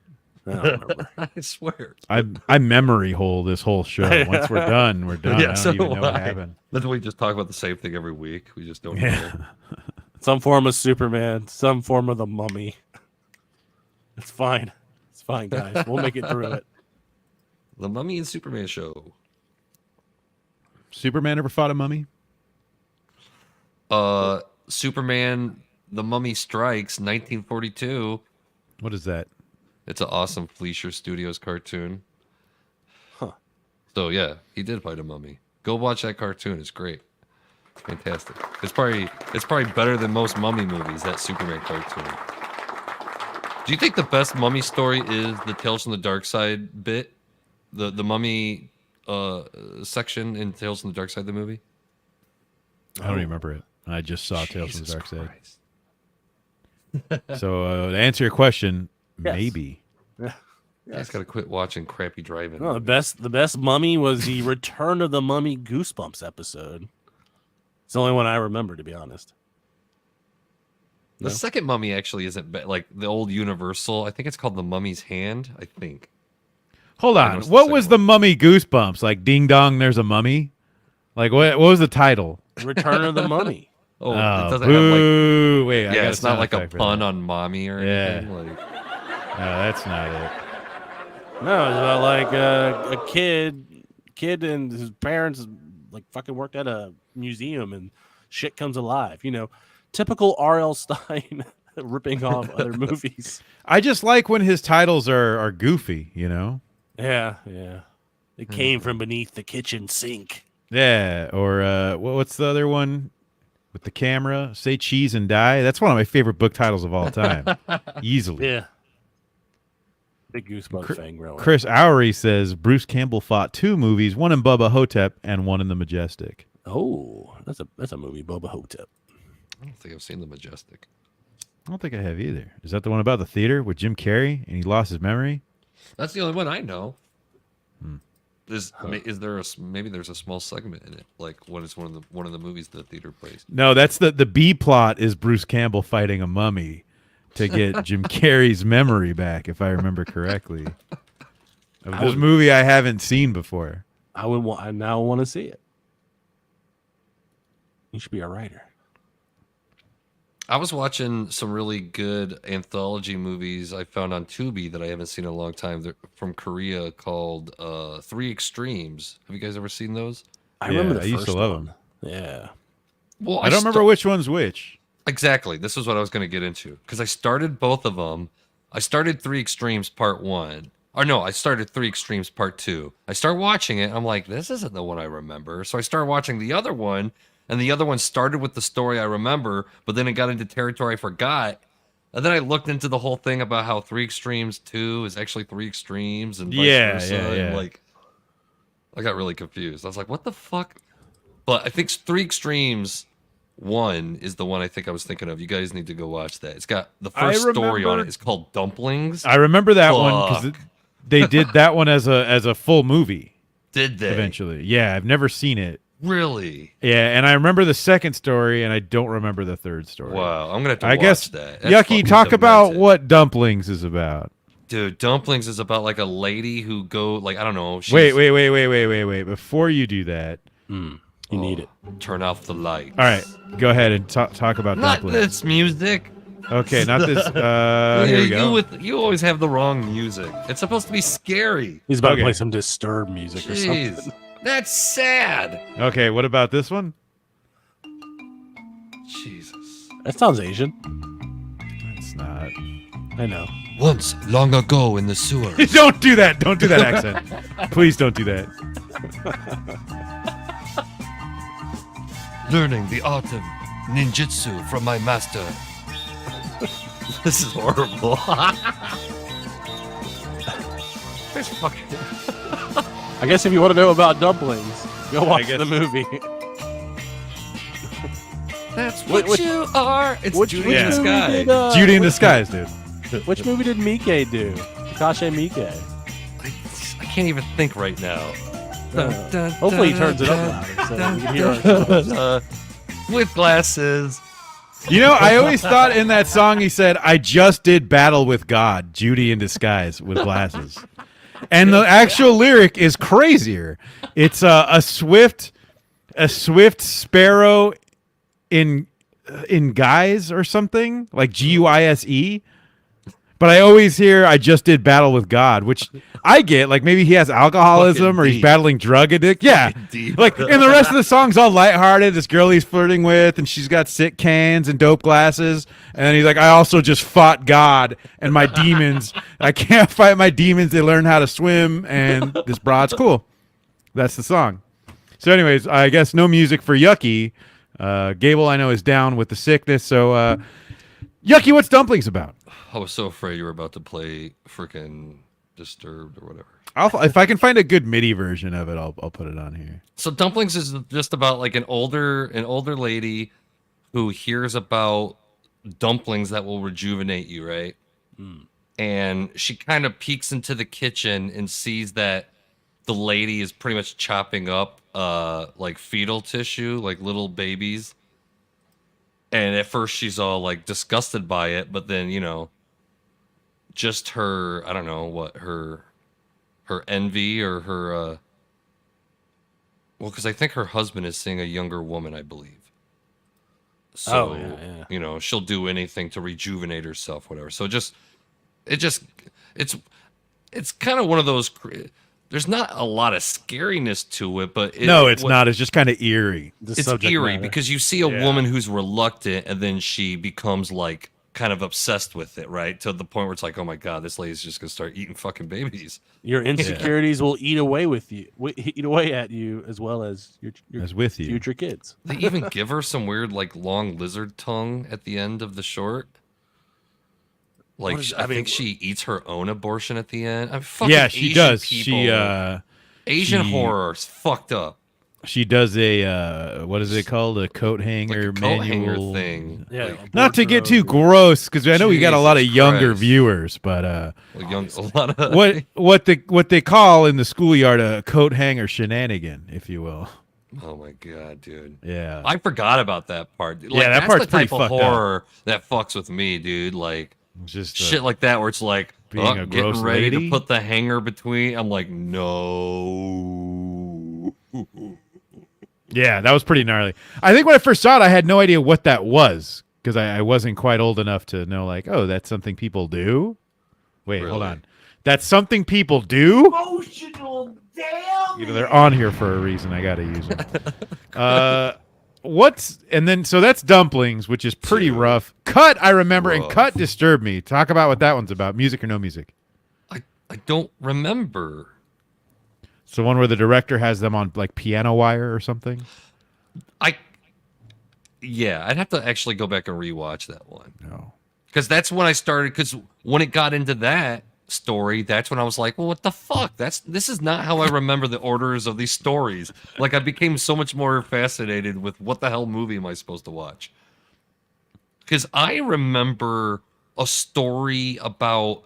I don't remember. I swear. I memory hole this whole show. Once we're done, we're done. I don't even know what happened. Then we just talk about the same thing every week. We just don't Yeah. know. Some form of Superman, some form of the Mummy. It's fine. It's fine, guys. We'll make it through it. The Mummy and Superman show. Superman ever fought a mummy? Superman, The Mummy Strikes, 1942. What is that? It's an awesome Fleischer Studios cartoon. Huh. So yeah, he did fight a mummy. Go watch that cartoon. It's great. Fantastic. It's probably better than most mummy movies, that Superman cartoon. Do you think the best mummy story is the Tales from the Dark Side bit? The mummy section in Tales from the Dark Side, the movie? I don't remember it. I just saw Tales from the Jesus Dark Side. Christ. So to answer your question, Yes. maybe. You guys gotta quit watching crappy driving. No, the best Mummy was the Return of the Mummy Goosebumps episode. It's the only one I remember, to be honest. The No. second mummy actually isn't like the old Universal. I think it's called The Mummy's Hand. I think. Hold I on. noticed the What second was the mummy Goosebumps? Like Ding Dong, there's a mummy? Like what was the title? Return of the Mummy. Oh, Oh, it doesn't have like. boo. Wait, I Yeah, got it's not like a sound effect for pun that. on mommy or Yeah. anything. Like, No, that's not it. No, it's about like a kid and his parents like fucking worked at a museum and shit comes alive. You know, typical R.L. Stein ripping off other movies. I just like when his titles are goofy, you know? Yeah. It came from beneath the kitchen sink. Yeah. Or what's the other one with the camera? Say Cheese and Die. That's one of my favorite book titles of all time. Easily. Yeah. Big Goosebumps fan growing. Chris Oury says Bruce Campbell fought 2 movies, one in Bubba Hotep and one in The Majestic. Oh, that's a movie, Boba Hotep. I don't think I've seen The Majestic. I don't think I have either. Is that the one about the theater with Jim Carrey and he lost his memory? That's the only one I know. Is there maybe there's a small segment in it, like when it's one of the movies the theater plays? No, that's the B plot is Bruce Campbell fighting a mummy to get Jim Carrey's memory back, if I remember correctly. Of this movie I haven't seen before. I now want to see it. You should be a writer. I was watching some really good anthology movies I found on Tubi that I haven't seen in a long time. They're from Korea called 3 Extremes. Have you guys ever seen those? I remember the I used first to love one. them. Yeah. Well, I don't remember which one's which. Exactly. This is what I was going to get into because I started both of them. I started 3 Extremes Part 1. Or no, I started 3 Extremes Part 2. I start watching it. I'm like, this isn't the one I remember. So I started watching the other one, and the other one started with the story I remember, but then it got into territory I forgot. And then I looked into the whole thing about how 3 Extremes 2 is actually 3 Extremes and vice versa. And like, I got really confused. I was like, what the fuck? But I think 3 Extremes 1 is the one I think I was thinking of. You guys need to go watch that. It's got the first story on it. It's called Dumplings. I remember that one because they did that one as a full movie. Did they? Eventually. Yeah, I've never seen it. Really? Yeah, and I remember the second story, and I don't remember the third story. Wow, I'm gonna have to I watch guess, that. That's Yucky, fucking talk about demented. what Dumplings is about. Dude, Dumplings is about like a lady who I don't know. Wait. Before you do that, You need it. Turn off the light. all right, go ahead and talk about Not Dumplings. this music. Okay, not this. Here we go. You always have the wrong music. It's supposed to be scary. He's about Okay. to play some Disturbed music or Jeez, something. that's sad. Okay, what about this one? Jesus. That sounds Asian. It's not. I know. Once, long ago in the sewer. Don't do that. Don't do that accent. Please don't do that. Learning the art of ninjutsu from my master. This is horrible. There's fucking. I guess if you want to know about dumplings, go watch the movie. That's What- what you are. It's Judy in the movie sky. did, Judy in Disguise, dude. which movie did Mike do? Takashi Miike. I can't even think right now. Hopefully he turns it up louder so we can hear ourselves. With glasses. You know, I always thought in that song he said, "I just did battle with God, Judy in disguise with glasses," and the actual lyric is crazier. It's a swift sparrow in guise or something like Guise. But I always hear, "I just did battle with God," which I get. Like maybe he has alcoholism Fucking or he's deep. battling drug addict. Yeah, deep. like and the rest of the song's all lighthearted. This girl he's flirting with, and she's got sick cans and dope glasses. And then he's like, "I also just fought God and my demons. I can't fight my demons. They learn how to swim, and this broad's cool." That's the song. So, anyways, I guess no music for Yucky. Gable, I know, is down with the sickness. So, Yucky, what's Dumplings about? I was so afraid you were about to play freaking Disturbed or whatever. If I can find a good MIDI version of it, I'll put it on here. So Dumplings is just about like an older lady who hears about dumplings that will rejuvenate you, right? And she kind of peeks into the kitchen and sees that the lady is pretty much chopping up like fetal tissue, like little babies. And at first she's all like disgusted by it, but then, you know, just her, I don't know what her envy or her well, because I think her husband is seeing a younger woman, I believe. So, yeah. you know, she'll do anything to rejuvenate herself, whatever. So it's kind of one of those. there's not a lot of scariness to it, but No, it's not. It's just kind of eerie. The It's subject eerie matter. because you see a Yeah. woman who's reluctant and then she becomes like kind of obsessed with it, right? To the point where it's like, oh my god, this lady's just gonna start eating fucking babies. Your insecurities will eat away eat away at you as well as your As with you. future kids. They even give her some weird like long lizard tongue at the end of the short. Like I think she eats her own abortion at the end. Yeah, she Asian does. People, Asian she- horror is fucked up. She does a what is it called? A coat hanger Like a coat hanger manual thing. Yeah, Like, Not to get too gross, because I know we got a lot of Jesus younger Christ. viewers, but a lot of what they call in the schoolyard a coat hanger shenanigan, if you will. Oh my god, dude. Yeah. I forgot about that part. Like, Yeah, that that's part's the type pretty of fucked up. horror that fucks with me, dude. Like Just shit like that where it's like being a getting gross ready lady? to put the hanger between. I'm like, no. Yeah, that was pretty gnarly. I think when I first saw it, I had no idea what that was because I wasn't quite old enough to know, like, oh, that's something people do. Wait, hold Really? on. That's something people do? Emotional damn. You know, they're on here for a reason. I got to use them. So that's dumplings, which is pretty Dude. rough. Cut, I remember, and Rough. Cut disturbed me. Talk about what that one's about. Music or no music? I don't remember. It's the one where the director has them on like piano wire or something. Yeah, I'd have to actually go back and rewatch that one. No. Because that's when I started. Because when it got into that story, that's when I was like, "Well, what the fuck? This is not how I remember the orders of these stories." Like, I became so much more fascinated with what the hell movie am I supposed to watch? Because I remember a story about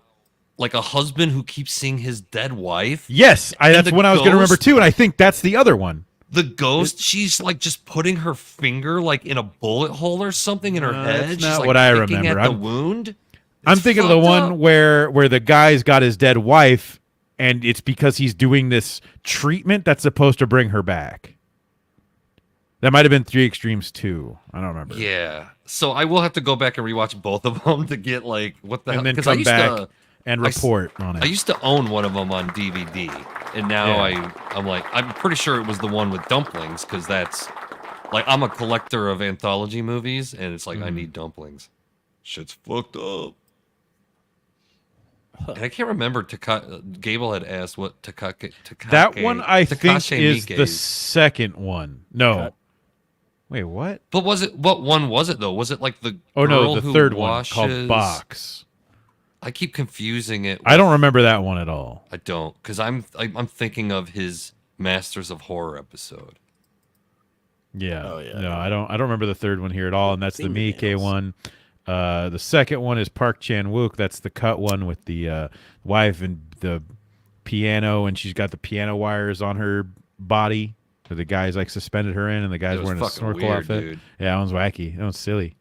like a husband who keeps seeing his dead wife. Yes, that's the what I was going to remember ghost- too, and I think that's the other one. The ghost, she's like just putting her finger like in a bullet hole or something in her head. that's She's not like what I picking remember. At the I'm- wound. I'm It's thinking of the fucked one up. where the guy's got his dead wife, and it's because he's doing this treatment that's supposed to bring her back. That might have been Three Extremes 2. I don't remember. Yeah. So I will have to go back and rewatch both of them to get like what the hell. And then 'cause I come used back to- and I s- report on it. I used to own one of them on DVD, and now Yeah. I'm pretty sure it was the one with dumplings because that's like I'm a collector of anthology movies, and it's like I need dumplings. Shit's fucked up. And I can't remember. Gable had asked what Takake. That one I think Takashi is the Miike's. second one. No. Cut. Wait, what? But was it what one was it though? Was it like the Oh girl no, the who third one washes? called Box. I keep confusing it. I don't remember that one at all. I don't, because I'm thinking of his Masters of Horror episode. Yeah. Oh, yeah. No, I don't remember the third one here at all, and that's the Miike Fingernails. one. The second one is Park Chan-wook. That's the cut one with the wife and the piano, and she's got the piano wires on her body. Where the guy's like suspended her in, and the guy's It was wearing a fucking snorkel weird, outfit. dude. Yeah, that one's wacky. That one's silly.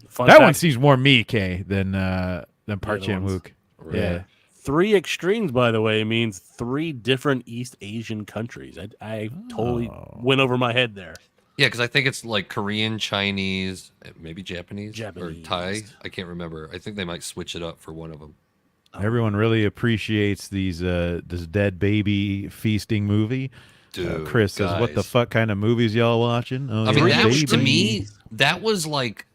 Fun That one fact, seems more Miike than Park the ones. Chan-wook. Right. Yeah. 3 extremes, by the way, means 3 different East Asian countries. I totally went over my head there. Yeah, because I think it's like Korean, Chinese, maybe Japanese, or Japanese. Thai. I can't remember. I think they might switch it up for one of them. Everyone really appreciates this dead baby feasting movie. Dude, Chris says, "What the guys. fuck kind of movies y'all watching?" Oh, I mean, yeah, that was, to baby. me, that was like,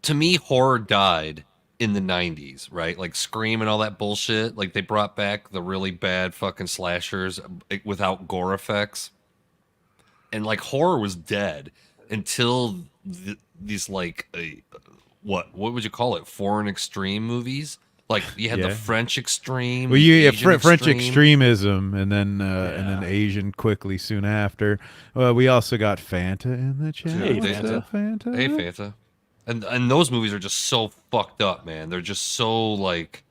to me, horror died in the 90s, right? Like Scream and all that bullshit. Like they brought back the really bad fucking slashers without gore effects. And like horror was dead until these like, what would you call it? Foreign extreme movies? Like you had Yeah. the French extreme. Well, you have Asian French extreme. extremism, and then Asian quickly soon after. We also got Fanta in the chat. Hey, What's Fanta. up, Fanta? Hey, Fanta. And those movies are just so fucked up, man. They're just so like,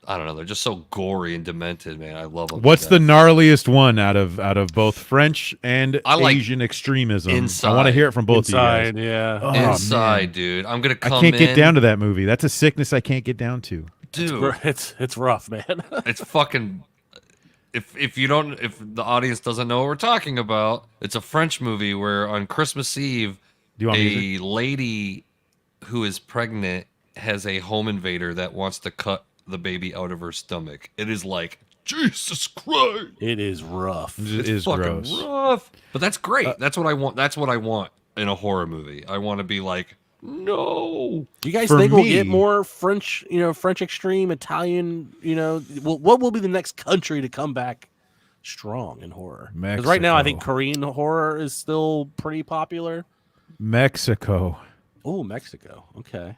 I don't know. They're just so gory and demented, man. I love them. What's the gnarliest one out of both French and I like Asian extremism? I want to Inside. hear it from both Inside, of you guys. yeah. Oh, Inside, man. dude? I'm gonna I come can't in, get down to that movie. That's a sickness I can't get down to. dude. It's rough, man. It's fucking. If the audience doesn't know what we're talking about, it's a French movie where on Christmas Eve, Do you want a music? lady who is pregnant has a home invader that wants to cut the baby out of her stomach. It is like Jesus Christ. It is rough. It is fucking gross. rough. But that's great. That's what I want. That's what I want in a horror movie. I want to be like, no. Do you guys For think we'll get me- more French, French extreme, Italian, what will be the next country to come back strong in horror? Because right now I think Mexico. Korean horror is still pretty popular. Mexico. Oh, Mexico. Okay.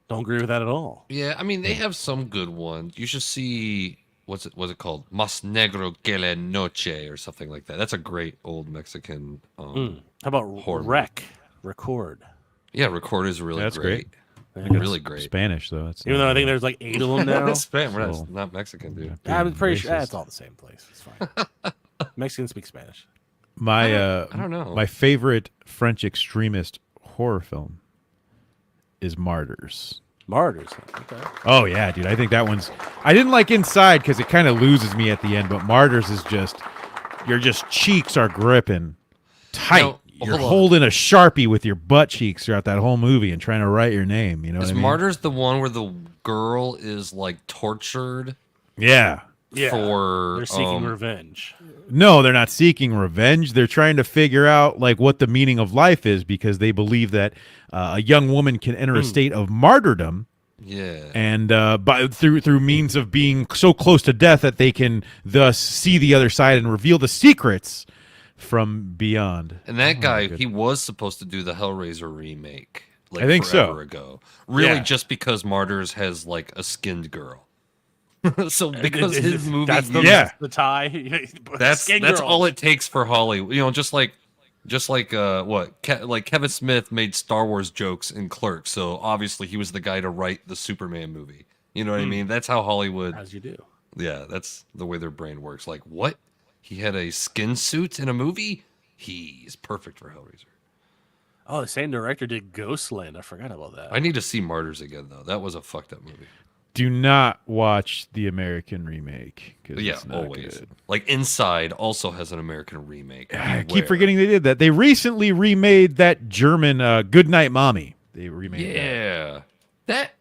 Don't agree with that at all. Yeah, I mean they have some good ones. You should see what's it called? Mas Negro que la Noche or something like that. That's a great old Mexican. How about horror Record? Yeah, Record is really That's great. great. Really great. Spanish though. That's Even though I think there's like 8 of them now. Spanish, we're So- not Mexican, dude. I'm pretty sure racist. it's all the same place. It's fine. Mexicans speak Spanish. My I don't know. My favorite French extremist horror film is Martyrs. Martyrs. Okay. Oh yeah, dude. I think that one's. I didn't like Inside because it kind of loses me at the end, but Martyrs is just. Your just cheeks are gripping tight. Now, You're hold on. holding a Sharpie with your butt cheeks throughout that whole movie and trying to write your name. You know Is what I mean? Martyrs the one where the girl is like tortured Yeah. Yeah. for They're seeking revenge. No, they're not seeking revenge. They're trying to figure out like what the meaning of life is because they believe that a young woman can enter a state of martyrdom. Yeah. And through means of being so close to death that they can thus see the other side and reveal the secrets from beyond. And that guy, good. he was supposed to do the Hellraiser remake. Like I think so. forever ago. Really, Yeah. just because Martyrs has like a skinned girl. So because his movie, That's the, Yeah. the tie. that's Skin that's girls. all it takes for Hollywood. You know, just like like Kevin Smith made Star Wars jokes in Clerks, so obviously he was the guy to write the Superman movie. You know what I mean? That's how Hollywood. As you do. Yeah, that's the way their brain works. Like, what? He had a skin suit in a movie? He's perfect for Hellraiser. Oh, the same director did Ghostland. I forgot about that. I need to see Martyrs again, though. That was a fucked up movie. Do not watch the American remake. 'Cause Yeah, it's not always. good. Like Inside also has an American remake. I keep Beware. forgetting they did that. They recently remade that German Goodnight Mommy. They remade that. Yeah, that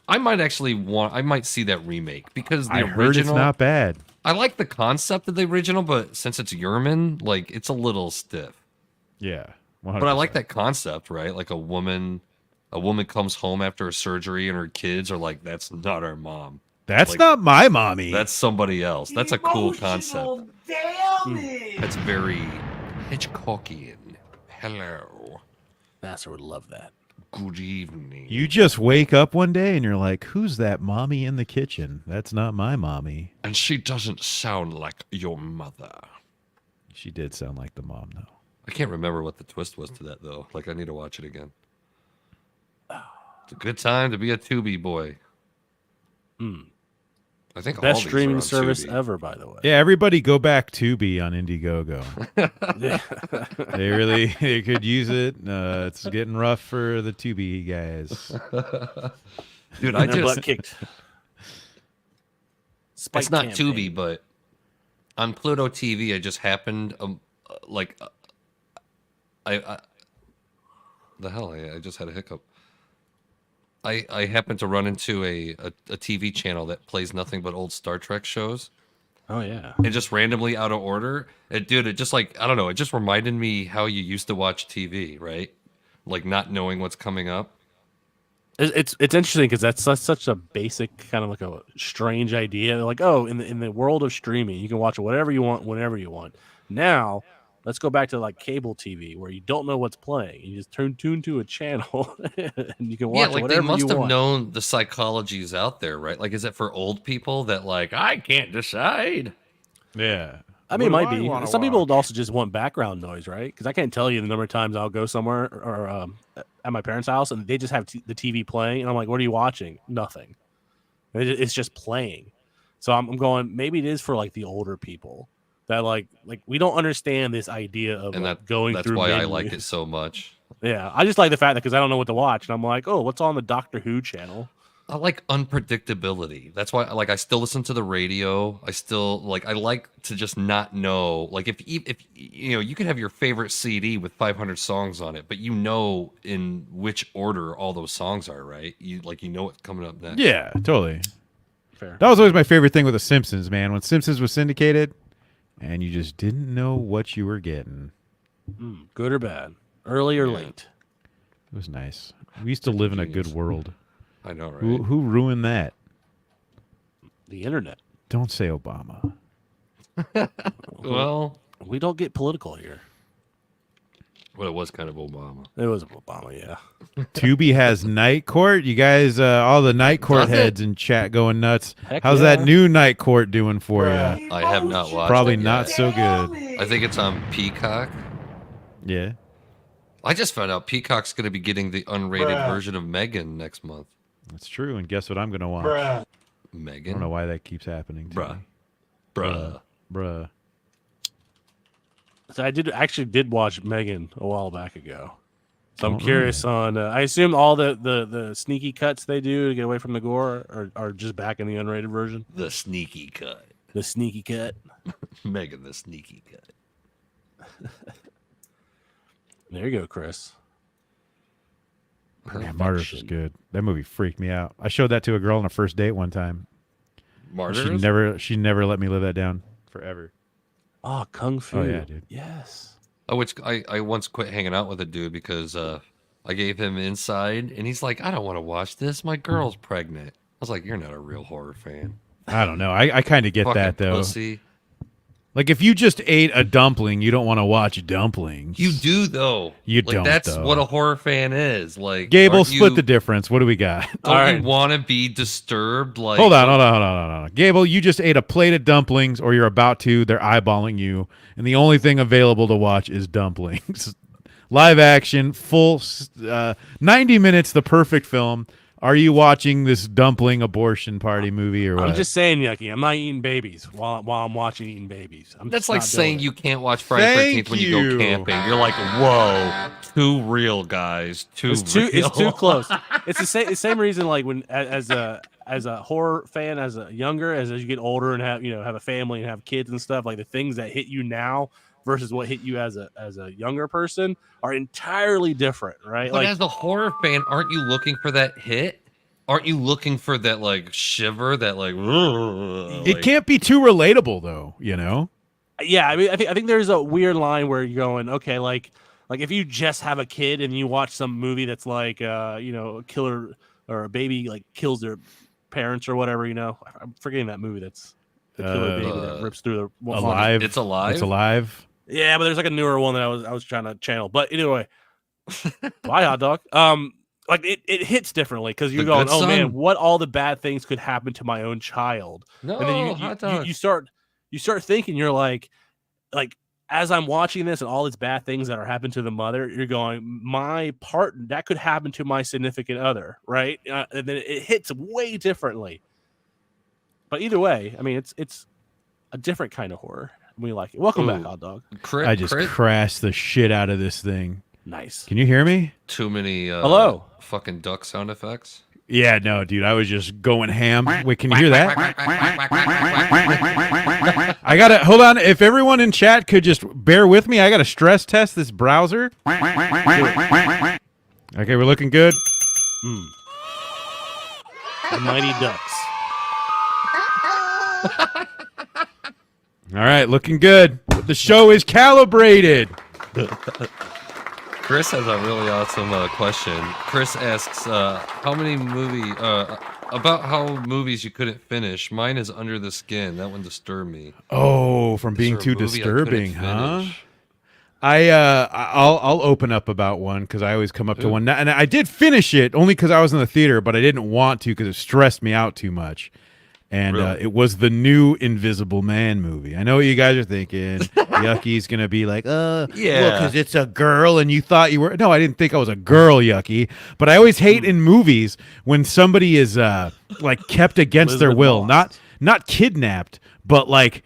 I might actually want. I might see that remake because the I original. heard it's not bad. I like the concept of the original, but since it's German, like it's a little stiff. Yeah. But I like that concept, right? Like a woman comes home after a surgery and her kids are like, "That's not our mom. That's like, not my mommy. That's somebody else." That's a cool concept. Damage. That's very Hitchcockian. Hello. Master would love that. Good evening. You just wake up one day and you're like, who's that mommy in the kitchen? That's not my mommy. And she doesn't sound like your mother. She did sound like the mom, though. I can't remember what the twist was to that, though. Like, I need to watch it again. It's a good time to be a Tubi boy. I think all Best these are streaming on service Tubi. ever, by the way. Yeah, everybody go back Tubi on Indiegogo. They could use it. It's getting rough for the Tubi guys. Dude, I And their butt just... kicked. Spike It's not campaign. Tubi, but on Pluto TV, I just happened, I the hell, I just had a hiccup. I happened to run into a TV channel that plays nothing but old Star Trek shows. Oh yeah. And just randomly out of order. It just like, I don't know, it just reminded me how you used to watch TV, right? Like not knowing what's coming up. It's interesting because that's such a basic kind of like a strange idea. Like, oh, in the world of streaming, you can watch whatever you want whenever you want. Now, let's go back to like cable TV where you don't know what's playing. You just tune to a channel and you can watch Yeah, like whatever they must you have want. known the psychologies out there, right? Like, is it for old people that like, I can't decide? Yeah. I mean, it What might do I be. wanna Some people watch? also just want background noise, right? Because I can't tell you the number of times I'll go somewhere or at my parents' house and they just have the TV playing, and I'm like, "What are you watching?" Nothing. It's just playing. So I'm going. Maybe it is for like the older people that like we don't understand this idea of And like, that going that's through. why I menus. like it so much. Yeah, I just like the fact that because I don't know what to watch, and I'm like, "Oh, what's on the Doctor Who channel?" I like unpredictability. That's why like I still listen to the radio. I still like I like to just not know. Like if you know, you could have your favorite CD with 500 songs on it, but you know in which order all those songs are, right? You know what's coming up next. Yeah, totally. Fair. That was always my favorite thing with The Simpsons, man. When Simpsons was syndicated, and you just didn't know what you were getting. Good or bad, early or Yeah. late. It was nice. We used to live in a good Genius. world. I know, right? Who ruined that? The internet. Don't say Obama. Well, We don't get political here. it was kind of Obama. It was Obama, yeah. Tubi has Night Court. You guys, all the Night Court Does it? heads in chat going nuts. Heck How's yeah. that new Night Court doing for you? I have not watched Probably it not yet. so good. I think it's on Peacock. Yeah. I just found out Peacock's going to be getting the unrated version of Megan next month. That's true. And guess what I'm going to watch? I Megan? don't know why that keeps happening to me. Bruh. Bruh. So I did watch Megan a while back ago. So I'm Oh, curious on. I assume all the sneaky cuts they do to get away from the gore are just back in the unrated version. The sneaky cut. The sneaky cut. Megan, the sneaky cut. There you go, Chris. Yeah, Martyrs was good. That movie freaked me out. I showed that to a girl on a first date one time. Martyrs? She never let me live that down forever. Oh, Kung Fu. Oh, yeah, dude. Yes. I once quit hanging out with a dude because I gave him Inside, and he's like, I don't want to watch this. My girl's pregnant. I was like, you're not a real horror fan. I don't know. I kind of get Fucking that though. pussy. Like if you just ate a dumpling, you don't want to watch dumplings. You do though. You like, don't, That's though. what a horror fan is. Like Gable, aren't split you- the difference. What do we got? Don't you want to be disturbed? Like Hold on. Gable, you just ate a plate of dumplings, or you're about to. They're eyeballing you, and the only thing available to watch is dumplings. Live action, full 90 minutes, the perfect film. Are you watching this dumpling abortion party movie or what? I'm just saying, Yucky. I'm not eating babies while I'm watching eating babies. That's just like not saying doing you can't watch Friday Thank 13th when you go you. camping. You're like, whoa, too real, guys. Too It's too real. it's too close. It's the same reason like when as a horror fan as a younger as you get older and have a family and have kids and stuff, like the things that hit you now versus what hit you as a younger person are entirely different, right? But Like as a horror fan, aren't you looking for that hit? Aren't you looking for that like shiver, that like? it can't be too relatable though, you know. yeah, I mean I think there's a weird line where you're going, okay, like if you just have a kid and you watch some movie that's like a killer or a baby like kills their parents or whatever, I'm forgetting that movie that's the killer baby that rips through the Alive. It's Alive? It's alive. Yeah, but there's like a newer one that I was trying to channel. But anyway, bye hot dog. Like it hits differently because you're The going, Good oh man, Son. what all the bad things could happen to my own child, No, and then hot dog. you start thinking, you're like as I'm watching this and all these bad things that are happening to the mother, you're going, my part that could happen to my significant other, right? And then it hits way differently. But either way, I mean, it's a different kind of horror. We like it. Welcome back, Ooh. hot dog. Crit, I just crit? crashed the shit out of this thing. Nice. Can you hear me? Too many Hello. fucking duck sound effects. Yeah, no, dude. I was just going ham. Wait, can you hear that? I gotta hold on. If everyone in chat could just bear with me, I gotta stress test this browser. Okay, we're looking good. The Mighty Ducks. All right, looking good. The show is calibrated. Chris has a really awesome question. Chris asks, how many about how movies you couldn't finish. Mine is Under the Skin. That one disturbed me. Oh, from being Is too there a movie I couldn't disturbing, huh? finish? I'll open up about one because I always come up to one, and I did finish it only because I was in the theater, but I didn't want to because it stressed me out too much. And Really? it was the new Invisible Man movie. I know what you guys are thinking. Yucky's gonna be like, Yeah. because it's a girl, and you thought you were. No, I didn't think I was a girl, Yucky. But I always hate in movies when somebody is like kept against their Elizabeth will, Moss. not kidnapped, but like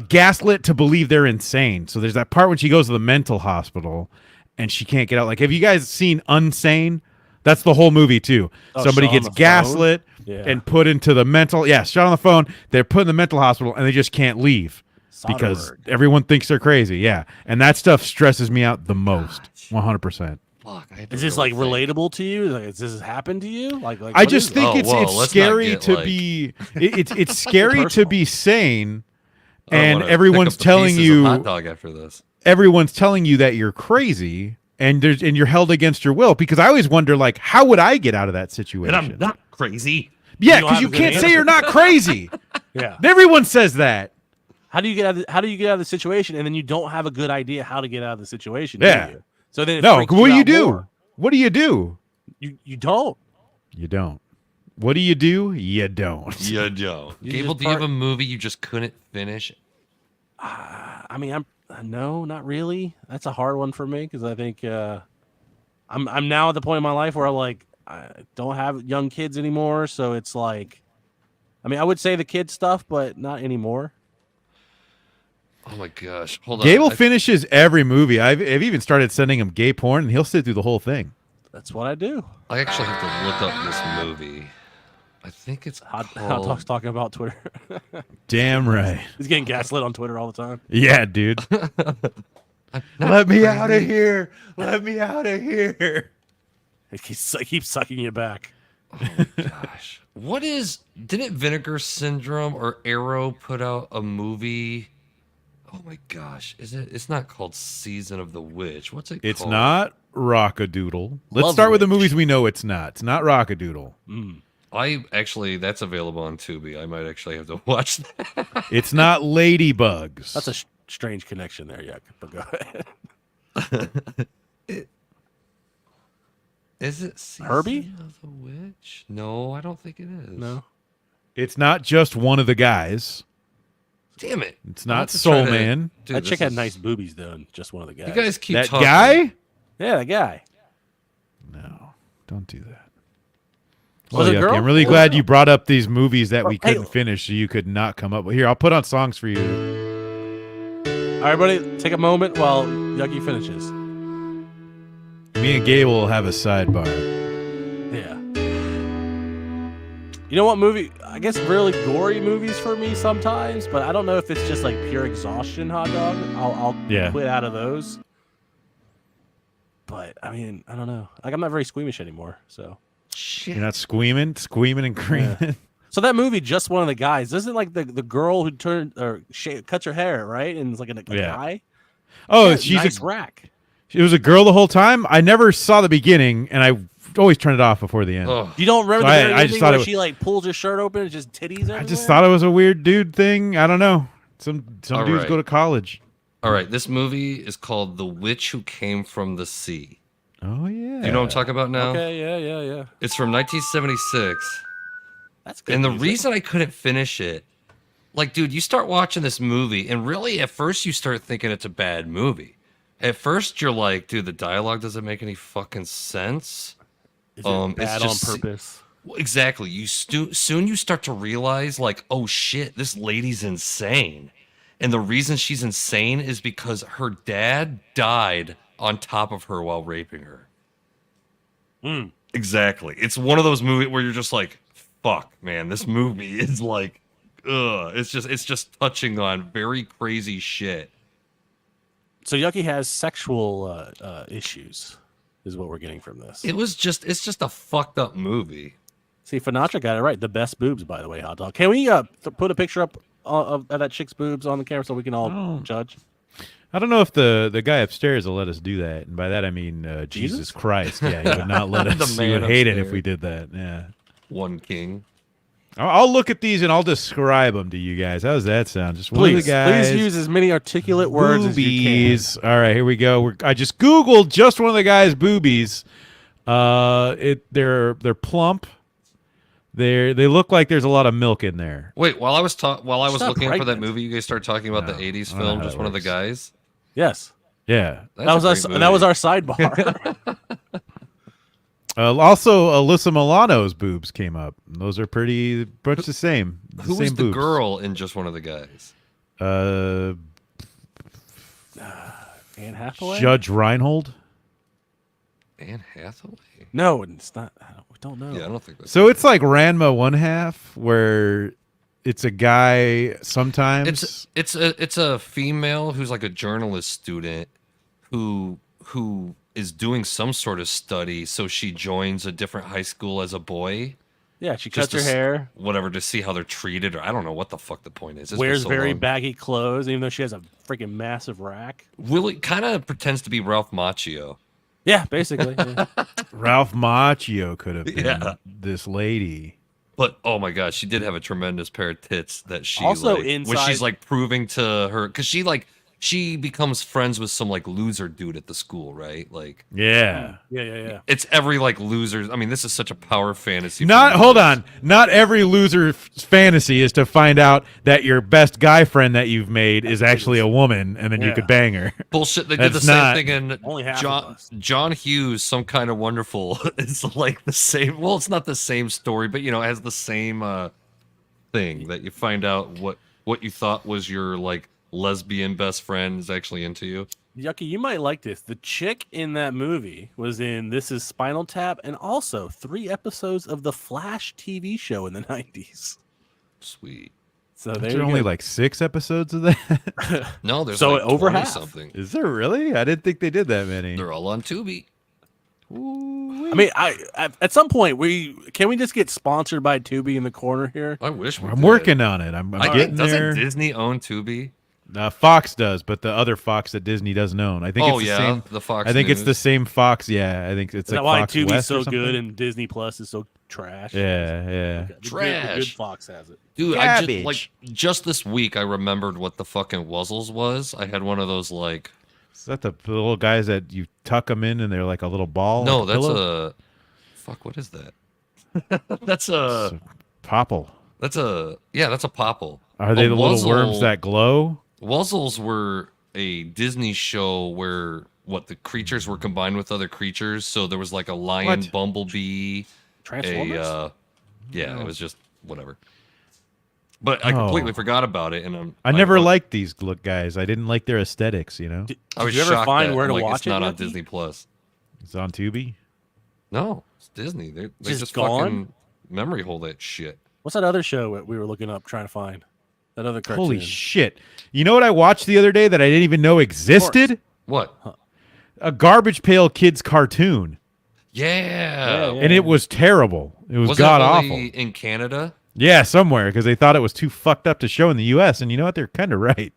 gaslit to believe they're insane. So there's that part when she goes to the mental hospital and she can't get out. Like, have you guys seen Unsane? That's the whole movie too. Oh, Somebody shot on gets the phone? gaslit Yeah. and put into the mental. Yeah, shot on the phone. They're put in the mental hospital and they just can't leave because Soderbergh. everyone thinks they're crazy. Yeah, and that stuff stresses me out the most. 100%. Fuck. I had to Is this really like think. relatable to you? Like, does this happen to you? Like I what just is it? think Oh, it's whoa, it's let's not scary get, to like- be it's scary to personal. be sane, I don't and wanna everyone's pick up the telling pieces of you hot dog after this. everyone's telling you that you're crazy, and you're held against your will. Because I always wonder, like, how would I get out of that situation? And I'm not crazy. Yeah, You don't because have you a good can't say answer. you're not crazy. Yeah. Everyone says that. How do you get out of the situation, and then you don't have a good idea how to get out of the situation? Yeah. Do you? So then it No, freaks what do you out do? more. What do you do? You don't. You don't. What do? You don't. Yeah, Joe. You Gable, just do you have part- a movie you just couldn't finish? I mean, no, not really. That's a hard one for me because I think I'm now at the point in my life where I don't have young kids anymore, so it's like, I mean, I would say the kid stuff, but not anymore. Oh my gosh. Hold on. Gable I- finishes every movie. I've even started sending him gay porn, and he'll sit through the whole thing. That's what I do. I actually have to look up this movie. I think it's Hot called... Dog's talking about Twitter. Damn right. He's getting gaslit on Twitter all the time. Yeah, dude. Let me out of here. Let me out of here. He keeps sucking you back. Gosh. What is... Didn't Vinegar Syndrome or Arrow put out a movie... Oh my gosh. Is it? It's not called Season of the Witch. What's it It's called? not Rockadoodle. Let's Love start with the Witch. movies we know it's not. It's not Rockadoodle. I actually... That's available on Tubi. I might actually have to watch that. It's not Ladybugs. That's a strange connection there, Yuck. But go ahead. Is it Season Herbie? of the Witch? No, I don't think it is. No. It's not just one of the guys. Damn it. It's I'll not have to try Soul to- Man. Dude, That this chick had is- nice boobies, though, and just one of the guys. You guys keep That talking. guy? Yeah, that guy. No, don't do that. Was Well, it a Yucky, girl? I'm really Was glad it? you brought up these movies that we Hey. couldn't finish, so you could not come up with. Here, I'll put on songs for you. All right, buddy, take a moment while Yucky finishes. Me and Gabe will have a sidebar. Yeah. You know what movie? I guess really gory movies for me sometimes, but I don't know if it's just like pure exhaustion. Hot Dog. I'll Yeah. quit out of those. But I mean, I don't know. Like I'm not very squeamish anymore. So. You're not squeaming and creaming. So that movie, just one of the guys, isn't like the girl who cuts her hair, right? And it's like a Yeah. guy. Oh, Yeah, she's nice a, rack. it was a girl the whole time. I never saw the beginning, and I always turn it off before the end. Ugh. You don't remember So the I very just ending thought where it was- she like pulls her shirt open and just titties everywhere? I just thought it was a weird dude thing. I don't know. Some All dudes right. go to college. All right, this movie is called The Witch Who Came from the Sea. Oh yeah. Do you know what I'm talking about now? Okay, yeah. It's from 1976. That's good. And the music. reason I couldn't finish it, like, dude, you start watching this movie, and really, at first, you start thinking it's a bad movie. At first, you're like, dude, the dialogue doesn't make any fucking sense. Is it it's bad just- on purpose? Well, exactly. Soon you start to realize, like, oh shit, this lady's insane. And the reason she's insane is because her dad died on top of her while raping her. Exactly. It's one of those movies where you're just like, fuck, man, this movie is like, ugh. It's just touching on very crazy shit. So Yucky has sexual issues, is what we're getting from this. It's just a fucked up movie. See, Finatra got it right. The best boobs, by the way, Hot Dog. Can we put a picture up of that chick's boobs on the camera so we can all Oh. judge? I don't know if the guy upstairs will let us do that, and by that I mean Jesus Jesus? Christ. Yeah, he would not let The us. He man would hate it if upstairs. we did that. Yeah. One king. I'll look at these and I'll describe them to you guys. How does that sound? Just one of Please, the guys. please use as many articulate words as you boobies. All right, here we go. I just googled just one of the guys' boobies. They're plump. They look like there's a lot of milk in there. Wait, while I was not looking for that pregnant. movie, you guys started talking about the No, 80s I don't know film, how just that one of the works. guys. can. Yes, Yeah. That's that was a great that was movie. our sidebar. Also, Alyssa Milano's boobs came up. Those are pretty much the same. Who same was the boobs. girl in just one of the guys? Anne Hathaway? Judge Reinhold. Anne Hathaway? No, it's not. We don't know. Yeah, I don't think that's. So it's like Ranma one half, where it's a guy sometimes. It's a female who's like a journalist student who is doing some sort of study, so she joins a different high school as a boy. Yeah, she Just cuts her to hair, whatever, to see how they're treated, or I don't know what the fuck the point is. It's been wears so very long. baggy clothes, even though she has a freaking massive rack. Really kind of pretends to be Ralph Macchio. Yeah, basically. Yeah. Ralph Macchio could have been Yeah. this lady. But oh my god, she did have a tremendous pair of tits that she Also like, when inside- she's like proving to her, because she becomes friends with some like loser dude at the school, right? Like Yeah. Yeah. it's every like loser. I mean, this is such a power fantasy. for Not hold losers. on. Not every loser fantasy is to find out that your best guy friend that you've made is actually a woman, and then you Yeah. could bang her. Bullshit. They did the That's same not- thing in Only half of John us. John Hughes, Some Kind of Wonderful. It's like the same. Well, it's not the same story, but you know, it has the same thing that you find out what you thought was your like lesbian best friend is actually into you. Yucky, you might like this. The chick in that movie was in This Is Spinal Tap and also 3 episodes of the Flash TV show in the 90s. Sweet. So there There's you only go. like 6 episodes of that. No, there's So like over 20 half. something. Is there really? I didn't think they did that many. They're all on Tubi. I mean, at some point can we just get sponsored by Tubi in the corner here? I wish we I'm did. working on it. I'm I getting doesn't there. Disney own Tubi? Fox does, but the other Fox that Disney doesn't own. I think Oh it's the yeah, same. the Fox. I think it's the News. same Fox. Yeah, I think it's Is like that why Fox Tubi's West or so something. good and Disney Plus is so trash? Yeah. The good Trash. Fox has it. Dude, I just Cabbage. like just this week I remembered what the fucking Wuzzles was. I had one of those like Is that the little guys that you tuck them in and they're like a little ball? no, like a that's pillow? a fuck. What is that? that's a popple. that's a yeah, that's a popple. Are they A the little worms Wuzzle- that glow? Wuzzles were a Disney show where the creatures were combined with other creatures. So there was like a lion, What? bumblebee, Transformers? yeah, it was just whatever. But I completely forgot about it, and I never liked these guys. I didn't like their aesthetics. You know, I was Did you ever shocked find that, where to like, watch it's not it, on Yucky? Disney Plus. it's on Tubi. No, it's Disney. They Just just gone? fucking memory hole that shit. What's that other show that we were looking up trying to find? That other cartoon. Holy shit! You know what I watched the other day that I didn't even know existed? What? A Garbage Pail Kids cartoon, Yeah. Yeah. and it was terrible. It was Was god that awful. only in Canada? Yeah, somewhere because they thought it was too fucked up to show in the U.S. And you know what? They're kind of right.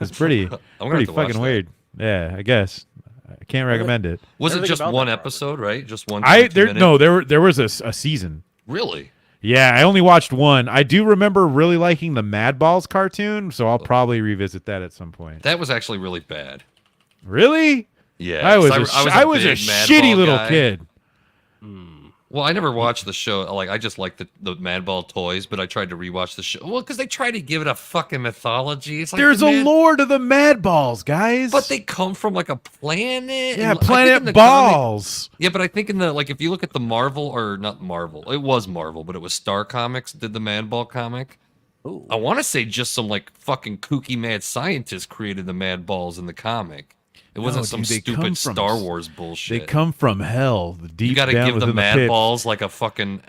It's pretty, gonna have pretty to watch fucking that. weird. Yeah, I guess I can't recommend it. Was it Everything just about one that part. episode, right? Just one. I 22 there minute? no there was a season. Really? Yeah, I only watched one. I do remember really liking the Mad Balls cartoon, so I'll probably revisit that at some point. That was actually really bad. Really? Yeah. I was 'cause I was a big Mad shitty Ball little guy. kid. Well, I never watched the show. Like, I just liked the Mad Ball toys, but I tried to rewatch the show. Well, because they try to give it a fucking mythology. It's like There's the a Mad- lore to the Mad Balls, guys. But they come from like a planet. yeah, and I think in Planet the comic- Balls. Yeah, but I think in the like if you look at the Marvel or not Marvel, it was Marvel, but it was Star Comics did the Mad Ball comic. Ooh. I want to say just some like fucking kooky mad scientist created the Mad Balls in the comic. It wasn't No, some dude, they come stupid from Star s- Wars bullshit. They come from hell, the deep you got to down give the within Mad pits. Balls like a fucking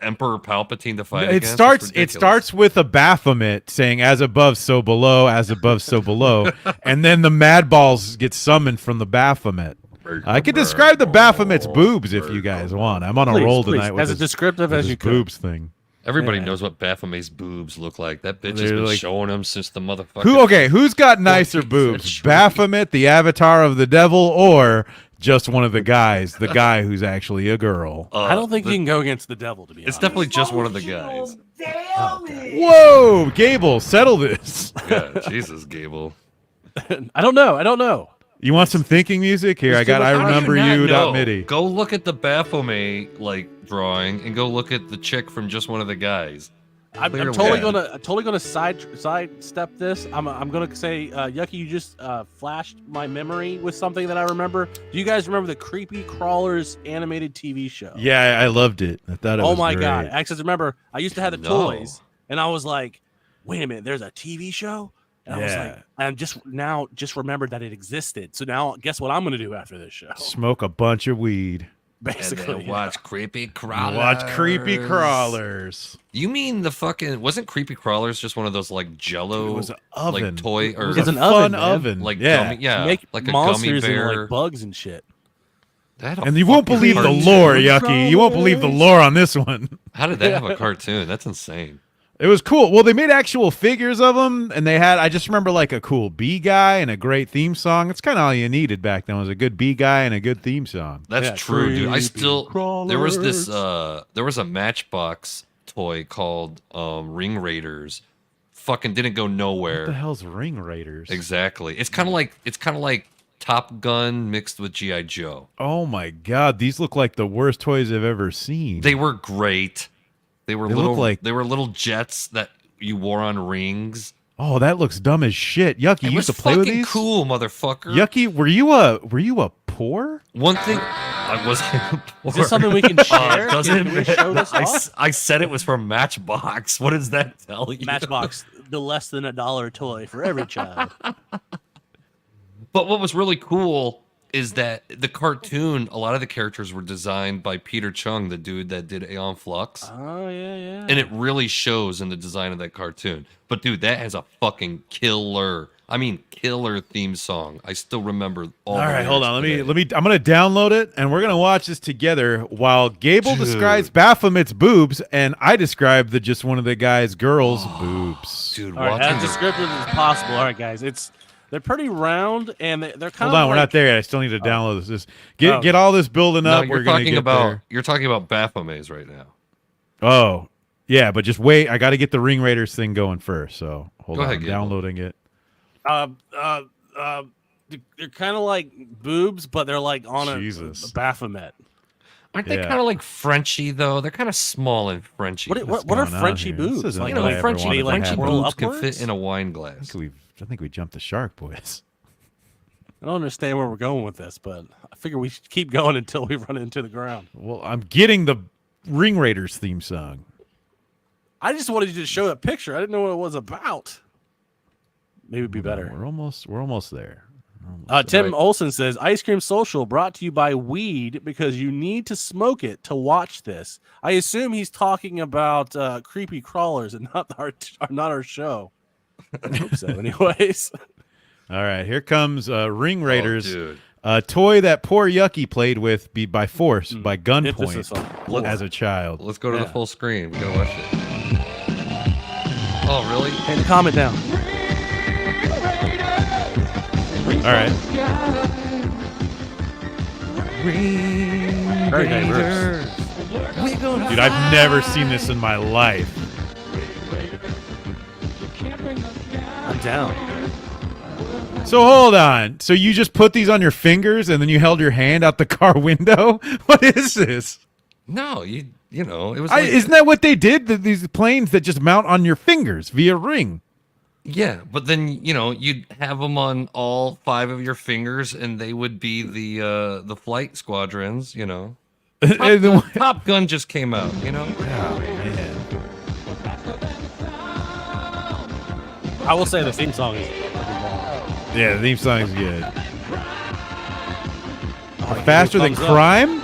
Emperor Palpatine to fight It against. starts. It's It ridiculous. starts with a Baphomet saying "as above, so below; as above, so below," and then the Mad Balls get summoned from the Baphomet. I could describe the Baphomet's boobs if you guys want. I'm on a Please, roll please, tonight with as this, descriptive with as this you could. boobs thing. Everybody Yeah. knows what Baphomet's boobs look like. That bitch has They're been like- showing them since the motherfucker. Who's got nicer boobs? century. Baphomet, the avatar of the devil, or just one of the guys, the guy who's actually a girl? I don't think you can go against the devil, to be It's honest. definitely just one of the guys. Whoa, Gable, settle this. Yeah, Jesus, Gable. I don't know. You want some thinking music? Here, I got I How do remember not you. know? MIDI. Go look at the Baphomet like drawing, and go look at the chick from just one of the guys. I'm Clearly. totally gonna sidestep this. I'm gonna say, Yucky, you just flashed my memory with something that I remember. Do you guys remember the Creepy Crawlers animated TV show? Yeah, I loved it. I thought it Oh was my great. god! I just remember I used to have the No. toys, and I was like, "Wait a minute, there's a TV show." And I was Yeah. like, and just remembered that it existed. So now, guess what I'm gonna do after this show? Smoke a bunch of weed. Basically, watch Creepy Crawlers. Watch Creepy Crawlers. You mean the fucking wasn't Creepy Crawlers just one of those like Jello It was an oven. like toy It or was It's a an fun oven, man. oven. like yeah. gummy, yeah, make like a gummy monsters bear. and like bugs and shit. That had a And you won't fucking believe the cartoon. lore, Yucky. You won't believe the lore on this one. How did that have a cartoon? That's insane. It was cool. Well, they made actual figures of them, and they had, I just remember like a cool bee guy and a great theme song. It's kind of all you needed back then was a good bee guy and a good theme song. That's true, dude. I still crawlers. there was a Matchbox toy called Ring Raiders. Fucking didn't go nowhere. What the hell's Ring Raiders? Exactly. It's kind of like Top Gun mixed with GI Joe. Oh my god, these look like the worst toys I've ever seen. They were great. They were They look like little jets that you wore on rings. Oh, that looks dumb as shit. Yucky, you It used was to play with fucking these? cool, motherfucker. Yucky, were you a poor? One thing I was. Is this something we can share? Doesn't Can we show this off? I said it was from Matchbox. What does that tell you? Matchbox, the less than $1 toy for every child. But what was really cool is that the cartoon, a lot of the characters were designed by Peter Chung, the dude that did Aeon Flux. Oh, yeah. And it really shows in the design of that cartoon. But dude, that has a fucking killer theme song. I still remember all All the right, hold on. lyrics Let today. me I'm going to download it and we're going to watch this together while Gable Dude. describes Baphomet's boobs and I describe just one of the guy's girls' boobs. Dude, All right, watching as the descriptive as possible. All right, guys, they're pretty round and they're kind Hold of on, we're not there yet. I still need to download this. Just get all this building No, up. We're going to get there. you're talking about Baphomets right now. Oh, yeah, but just wait. I got to get the Ring Raiders thing going first. So hold Go on, ahead, I'm Gable. downloading it. They're kind of like boobs, but they're like on a Jesus. Baphomet. Aren't they Yeah. kind of like Frenchy though? They're kind of small and Frenchy. What are going on Frenchy here? This boobs? isn't Like, what I ever Frenchy, wanted to like happen. Frenchy twirl boobs can upwards? fit in a wine I glass. think we jumped the shark, boys. I don't understand where we're going with this, but I figure we should keep going until we run into the ground. Well, I'm getting the Ring Raiders theme song. I just wanted you to show that picture. I didn't know what it was about. Maybe it'd be better. We're almost there. Tim Olson says, Ice Cream Social brought to you by weed because you need to smoke it to watch this. I assume he's talking about creepy crawlers and not our show. I hope so, anyways. All right, here comes Ring Oh, Raiders, dude. a toy that poor Yucky played with by force, by Emphasis gunpoint on as a child. Let's go to the Yeah. full screen. We gotta watch it. Oh, really? And comment down. All right. Very diverse. Dude, I've never seen this in my life. I'm down. So hold on. So you just put these on your fingers and then you held your hand out the car window? What is this? No, you know, it was like, Isn't that what they did? These planes that just mount on your fingers via ring. yeah, but then you'd have them on all 5 of your fingers, and they would be the flight squadrons. Top Gun just came out. I will say the theme song is Yeah, the theme song is good. Faster than thumbs up. crime?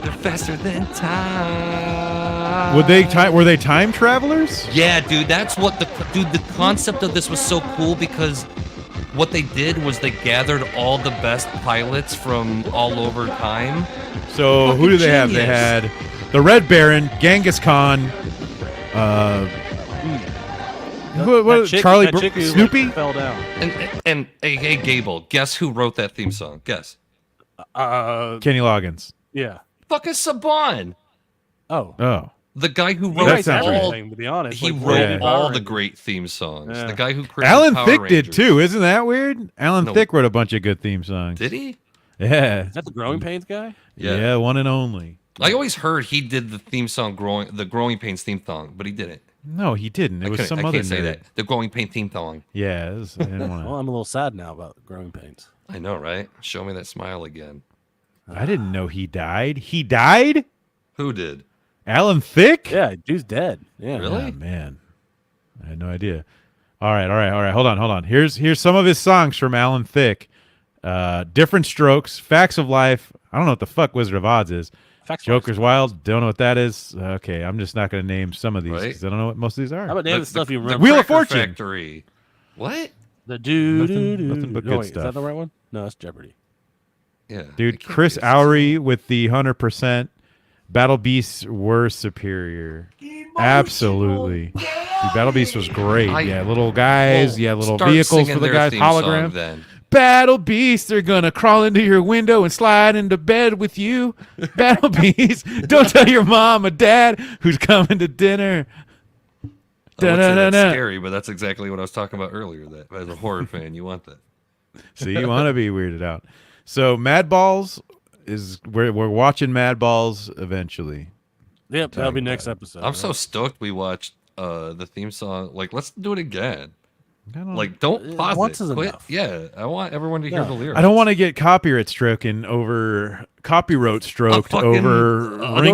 They're faster than time. Were they time travelers? Yeah, dude, that's what the concept of this was so cool because what they did was they gathered all the best pilots from all over time. So who do they have? They genius. had the Red Baron, Genghis Khan, Charlie that chick who, like, Snoopy? fell down. And hey, Gable, guess who wrote that theme song? Guess. Kenny Loggins. Yeah. Fucking Saban. Oh. Oh. The guy who He wrote writes sounds right. everything, to be honest. He like, wrote Yeah. all Power the Rangers. great theme songs. Yeah. The guy who created Alan Power Thicke Rangers. did too. Isn't that weird? Alan No. Thicke wrote a bunch of good theme songs. Did he? Yeah. Is that the Growing Pains guy? Yeah, one and only. I always heard he did the theme song, the Growing Pains theme song, but he didn't. No, he didn't. It was some I other can't say nerd. that. The Growing Pain theme song. Yeah, I didn't Well, want I'm a little sad now about Growing Pains. I know, right? Show me that smile again. I didn't know he died. He died? Who did? Alan Thicke? Yeah, dude's dead. Yeah. Really? Oh, man. I had no idea. All right. Hold on. Here's some of his songs from Alan Thicke. Different Strokes, Facts of Life. I don't know what the fuck Wizard of Oz is. Facts Joker's Wild. Don't know what that is. Okay, I'm just not going to name some of these Right. because I don't know what most of these are. How about name the stuff you The remember? Wheel of Cracker Fortune. Factory. What? The do Nothing but good Is stuff. that the right one? No, that's Jeopardy. Yeah, Dude, it can't Chris be. Oury with the 100%. Battle Beasts were superior. Absolutely. Dude, Battle Beast was great. Yeah, little guys. Well, Yeah, little start vehicles singing for the their guys. theme song Hologram. then. Battle Beast, they're gonna crawl into your window and slide into bed with you. Battle Beast, don't tell your mom or dad who's coming to dinner. I wouldn't say that's Da-da-da-da. scary, but that's exactly what I was talking about earlier. That as a horror fan, you want that. So you want to be weirded out. So Mad Balls is we're watching Mad Balls eventually. Yep, that'll be next episode. I'm so stoked we watched the theme song. Like, let's do it again. Like, Uh, don't pause once it. is Quit. enough. Yeah, I want everyone to hear the lyrics. I don't want to get copyright stroked over ring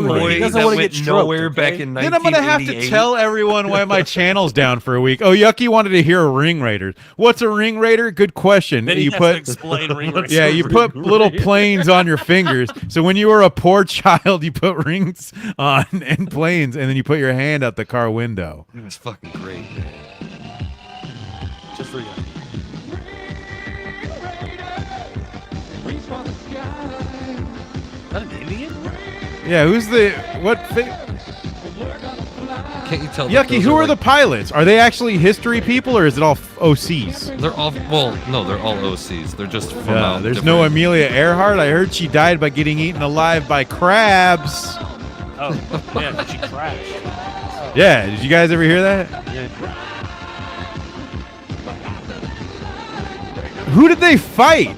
boy raiders. doesn't that wanna went get stroked, nowhere okay? back in 1988. Then I'm gonna have to tell everyone why my channel's down for a week. Oh, Yucky wanted to hear a ring raider. What's a ring raider? Good question. Then he You has put to explain ring raiders. yeah, you put little planes on your fingers. So when you were a poor child, you put rings on and planes, and then you put your hand out the car window. It was fucking great, man. Just for you. Is that an Indian? Yeah, who's the what? Can't you tell? that Yucky, those who are the like, pilots? Are they actually history people, or is it all OCs? They're all no, they're all OCs. They're just from Yeah, out there's different- no Amelia Earhart. I heard she died by getting eaten alive by crabs. Oh, yeah, 'cause she crashed. Yeah, did you guys ever hear that? Yeah. Who did they fight?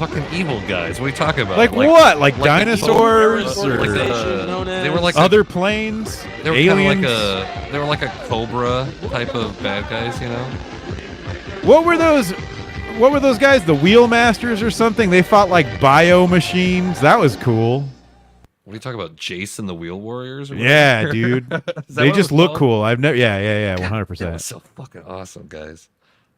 fucking evil guys. What are you talking about? Like what? Like a- dinosaurs Like or the- they were like other planes? they were Aliens? they were like a cobra type of bad guys, you know? What were those? What were those guys? The Wheelmasters or something? They fought like bio machines. That was cool. What are you talking about? Jason the Wheel Warriors? Or Yeah, whatever? dude. Is that They what it just was look called? cool. I've never. Yeah, 100%. That was so fucking awesome, guys.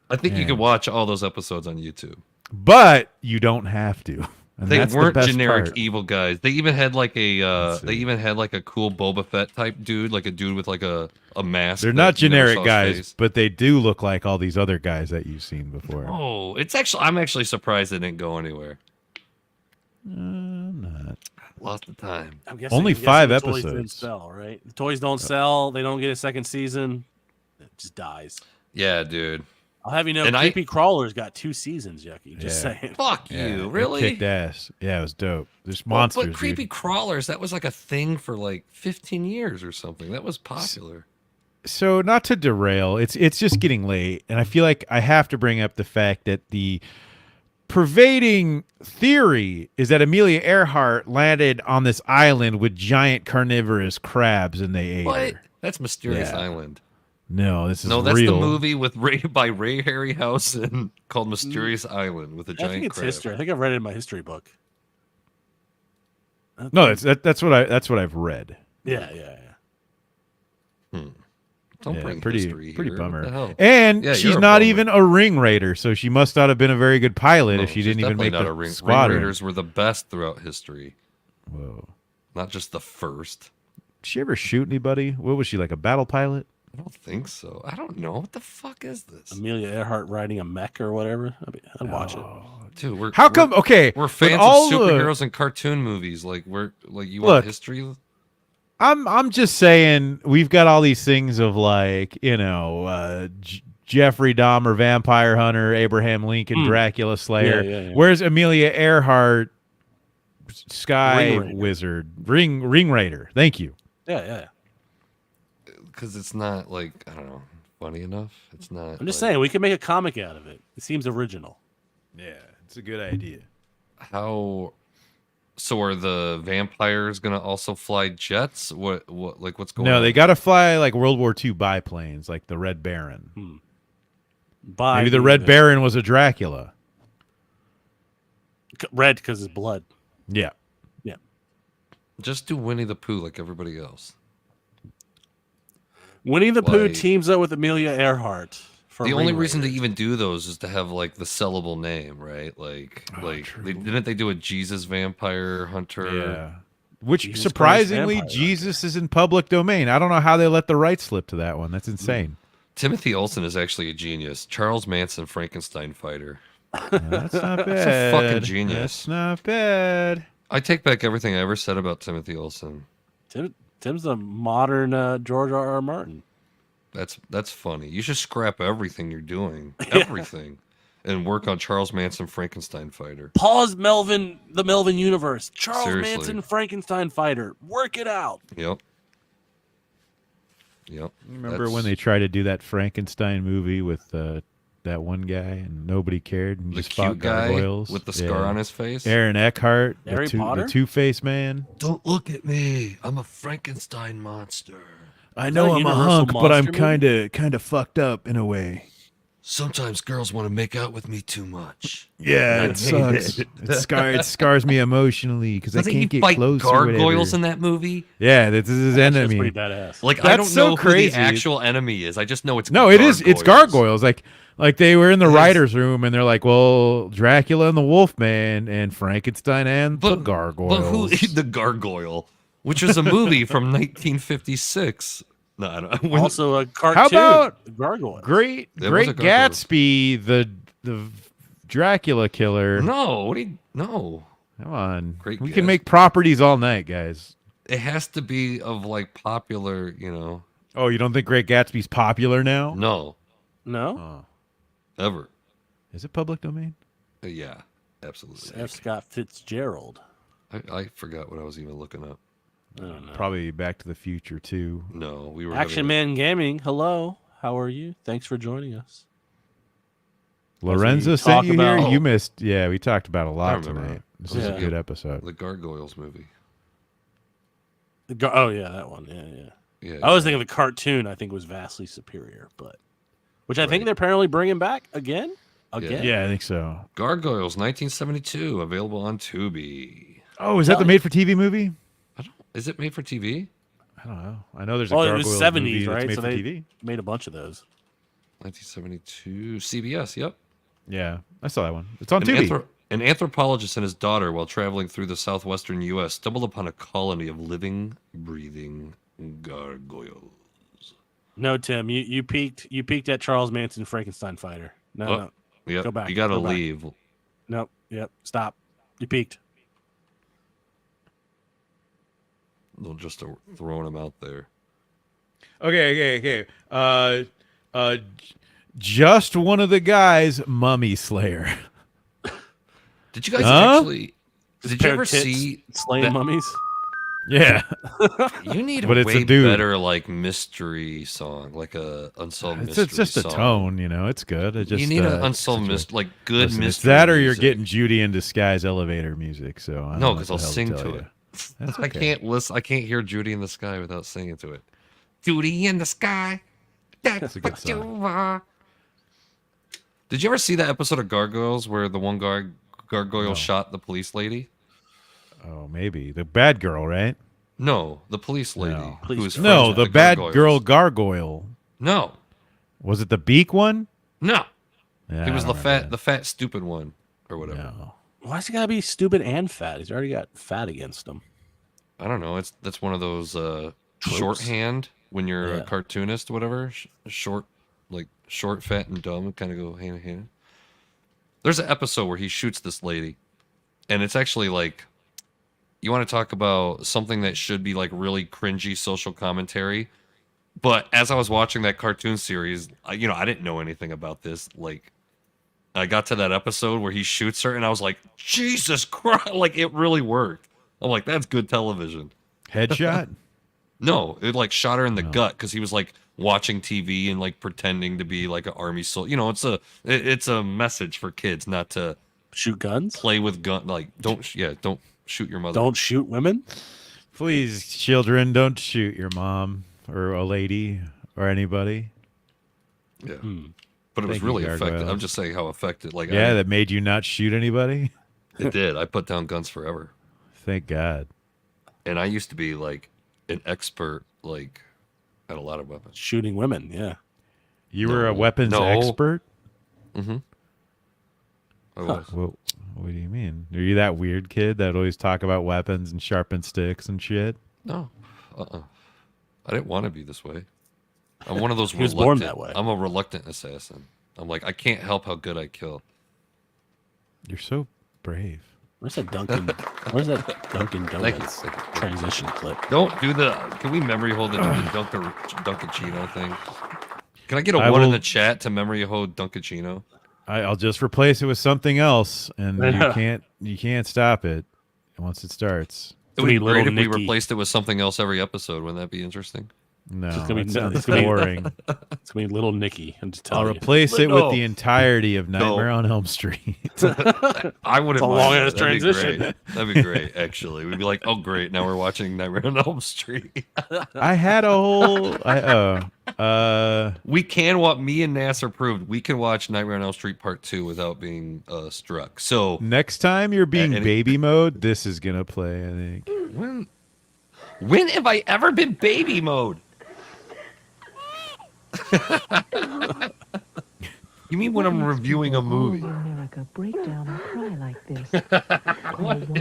I think you Yeah. could watch all those episodes on YouTube. But you don't have to. And They that's the weren't best generic part. evil guys. They even had like a Let's they see. even had like a cool Boba Fett type dude, like a dude with like a mask. They're that not you never generic saw his guys, face. but they do look like all these other guys that you've seen before. Oh, I'm actually surprised they didn't go anywhere. I'm not. Lost the time. Only I'm guessing 5 the toys didn't episodes. sell, right? The toys don't sell. They don't get a second season. It just dies. Yeah, dude. I'll have you know, And Creepy Crawler's got 2 seasons, Yucky. Just Yeah. saying. Fuck Yeah, you, it really? kicked ass. Yeah, it was dope. There's Well, monsters. but creepy dude. crawlers, that was like a thing for like 15 years or something. That was popular. So not to derail, it's just getting late, and I feel like I have to bring up the fact that the pervading theory is that Amelia Earhart landed on this island with giant carnivorous crabs, and they ate What? her. That's Mysterious Yeah. Island. No, this is No, that's real. the movie with by Ray Harryhausen called Mysterious Island with a I giant think it's crab. history. I think I've read it in my history book. No, that's what I've read. Yeah. Don't Yeah, bring pretty history pretty here. bummer. What the hell? And Yeah, she's you're a not bummer. even a ring raider, so she must not have been a very good pilot No, if she she's didn't even definitely make not the a ring squadron. raiders were the best throughout history, Whoa. not just the first. Did she ever shoot anybody? What was she, like a battle pilot? I don't think so. I don't know. What the fuck is this? Amelia Earhart riding a mech or whatever. I'd watch it. Dude, we're How come? Okay, we're with fans all of the- superheroes and cartoon movies. Like you Look, want history? I'm just saying we've got all these things of like Jeffrey Dahmer, vampire hunter, Abraham Lincoln, Dracula Slayer. Yeah. Where's Amelia Earhart, Sky Ring Raider. Wizard, Ring Raider? Thank you. Yeah. Because it's not like I don't know, funny enough. It's not. I'm just like, saying we can make a comic out of it. It seems original. Yeah, it's a good idea. How. So are the vampires gonna also fly jets? What like what's going on? No, they got to fly like World War II biplanes, like the Red Baron. Maybe the Red Baron was a Dracula. Red because it's blood. Yeah. Just do Winnie the Pooh like everybody else. Winnie the Pooh Like- teams up with Amelia Earhart. For The only Ring reason to Raiders. even do those is to have like the sellable name, right? Didn't they do a Jesus vampire hunter? Yeah. Which Jesus Christ, surprisingly, vampire. Jesus is in public domain. I don't know how they let the rights slip to that one. That's insane. Timothy Olsen is actually a genius. Charles Manson, Frankenstein fighter. That's not bad. That's a fucking genius. That's not bad. I take back everything I ever said about Timothy Olsen. Tim's a modern George R. R. Martin. That's funny. You should scrap everything you're doing, everything, and work on Charles Manson Frankenstein Fighter. Pause the Melvin universe. Charles Seriously. Manson Frankenstein Fighter. Work it out. Yep. Remember when they tried to do that Frankenstein movie with that one guy and nobody cared and the just fought cute guy gargoyles with the scar on his face? Aaron Eckhart, Harry Potter? the Two-Face man. Don't look at me. I'm a Frankenstein monster. I know know I'm I'm a a Universal hunk, but I'm monster kind of fucked up in a way. Sometimes girls want to make out with me too much. Yeah, I it hate sucks. it. It scars me emotionally because I Doesn't he can't get fight close. or gargoyles whatever. in that movie? Yeah, this is his That's enemy. pretty badass. Like I That's don't so know crazy. who the actual enemy is. I just know it's No, it is. It's gargoyles. Like they were in the It is. writers' room and they're like, well, Dracula and the Wolfman and Frankenstein and the gargoyles. But who the gargoyle? Which was a movie from 1956. No, I don't. Also a cartoon. How about The Gargoyle? Great There was a gargoyles. Gatsby, the Dracula killer? No, what do you? No, Come on, Great we Gatsby. can make properties all night, guys. it has to be of like popular. You know, Oh, you don't think Great Gatsby's popular now? no, No. Oh. ever. Is it public domain? Yeah, absolutely. F. Scott Fitzgerald. I forgot what I was even looking up. I don't know. Probably Back to the Future too. No, we were Action having- Man Gaming. Hello. How are you? Thanks for joining us. Lorenzo we sent talk you about- here. You missed. Yeah, we talked about a lot remember. tonight. This Yeah. is a good episode. the Gargoyles movie. Oh yeah, that one. Yeah. Yeah, I was thinking the cartoon. I think was vastly superior, but which I think Right. they're apparently bringing back again. Again. Yeah, I think so. Gargoyles, 1972, available on Tubi. Oh, is that the made-for-TV movie? Is it made for TV? I don't know. I know there's a Well, it Gargoyles was movie '70s, that's right? made So for they TV. made a bunch of those. 1972, CBS. Yep. Yeah, I saw that one. It's on An, Tubi. an anthropologist and his daughter, while traveling through the southwestern U.S., stumbled upon a colony of living, breathing gargoyles. No, Tim, you peaked at Charles Manson Frankenstein Fighter. No, Oh. no, Yep. Go back, You got to go back. leave. nope, yep, stop. You peaked. They'll just throwing them out there. Okay. Just one of the guys, Mummy Slayer. Did you guys Huh? actually? Did you ever Tits see? slaying that- mummies? Yeah, You need But a it's a way dude. better like mystery song, like a unsolved mystery. it's just a song. tone. You know, it's good. It just You need uh, an unsolved it's- mystery, like good listen, mystery. it's that, or you're music. getting Judy in Disguise elevator music. So I don't No, know because what I'll the hell sing tell to you. it. That's I okay. can't listen. I can't hear Judy in the Sky without singing to it. Judy in the sky. That's a good what song. you are. Did you ever see that episode of Gargoyles where the one gargoyle No. shot the police lady? Oh, maybe the bad girl, right? No, the police lady. No. Who was friends No, with the bad gargoyles. girl gargoyle. No, Was it the beak one? no. Yeah, It I was don't remember the fat stupid one or that. whatever. No. Why's he gotta be stupid and fat? He's already got fat against him. I don't know. That's one of those Tropes. shorthand when you're Yeah. a cartoonist, whatever. Short, like short, fat, and dumb kind of go hand in hand. There's an episode where he shoots this lady, and it's actually like, you want to talk about something that should be like really cringy social commentary. But as I was watching that cartoon series, I didn't know anything about this. Like, I got to that episode where he shoots her, and I was like, Jesus Christ! Like, it really worked. I'm like, that's good television. Headshot? No, it like shot her in the No. gut because he was like watching TV and like pretending to be like an army soldier. You know, it's a message for kids not to Shoot guns? play with gun. Like, don't shoot your mother. Don't shoot women? Please, children, don't shoot your mom or a lady or anybody. Yeah, but it was Thank you, really effective. Gargoyles. I'm just saying how effective. Like, Yeah, that made you not shoot anybody? it did. I put down guns forever, Thank God. and I used to be like an expert, like at a lot of weapons. Shooting women, yeah. You were a No. weapons No. expert? Mm-hmm. I was. Well, what do you mean? Are you that weird kid that always talk about weapons and sharpen sticks and shit? No, I didn't want to be this way. I'm one of those. He was reluctant, born that way. I'm a reluctant assassin. I'm like, I can't help how good I kill. You're so brave. Where's that Dunkin' Donuts Thank you. transition clip? Don't do the. Can we memory hold the Dunkachino thing? Can I get a I one in will- the chat to memory hold Dunkachino? I'll just replace it with something else, and you can't stop it once it starts. It would be Little great if we Nicky. replaced it with something else every episode. Wouldn't that be interesting? No, It's gonna be- that sounds it's gonna be- boring. It's gonna be Little Nicky. I'm just I'll telling you. replace it No. with the entirety of Nightmare on Elm Street. I wouldn't. It's a mind long-ass that. That'd be transition. great. That'd be great. Actually, we'd be like, "Oh, great! Now we're watching Nightmare on Elm Street." I had a whole. We can what me and Nasser proved. We can watch Nightmare on Elm Street Part 2 without being struck. So Next time you're being any- baby mode, this is gonna play. I think. when have I ever been baby mode? You mean when I'm reviewing a movie? America break down and cry like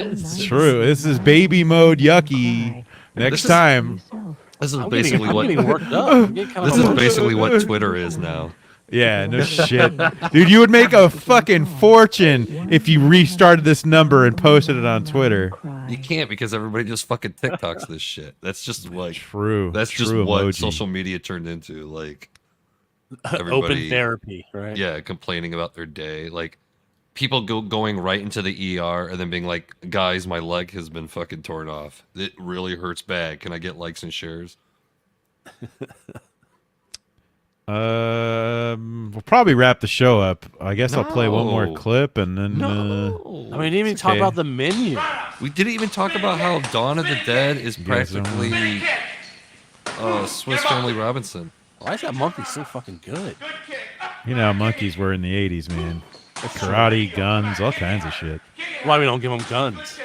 this. is True. This is baby mode. Yucky. Next This is- time. This is I'm basically getting, what. I'm getting worked up. I'm getting kind This of is emotional. basically what Twitter is now. Yeah, no shit. Dude, you would make a fucking fortune if you restarted this number and posted it on Twitter. You can't because everybody just fucking TikToks this shit. That's just like True. that's just true what emoji. social media turned into. Like Open everybody, therapy, right? yeah, complaining about their day. Like people going right into the ER and then being like, "Guys, my leg has been fucking torn off. It really hurts bad. Can I get likes and shares?" We'll probably wrap the show up. I guess I'll play one more No. clip and then. No, I mean, we didn't even talk okay. about the menu. we didn't even talk about how Dawn of the Dead is guys don't practically Swiss Family Robinson. Why is that monkey so fucking good? You know how monkeys were in the 80s, man. Karate, guns, all kinds of shit. Why we don't give them guns?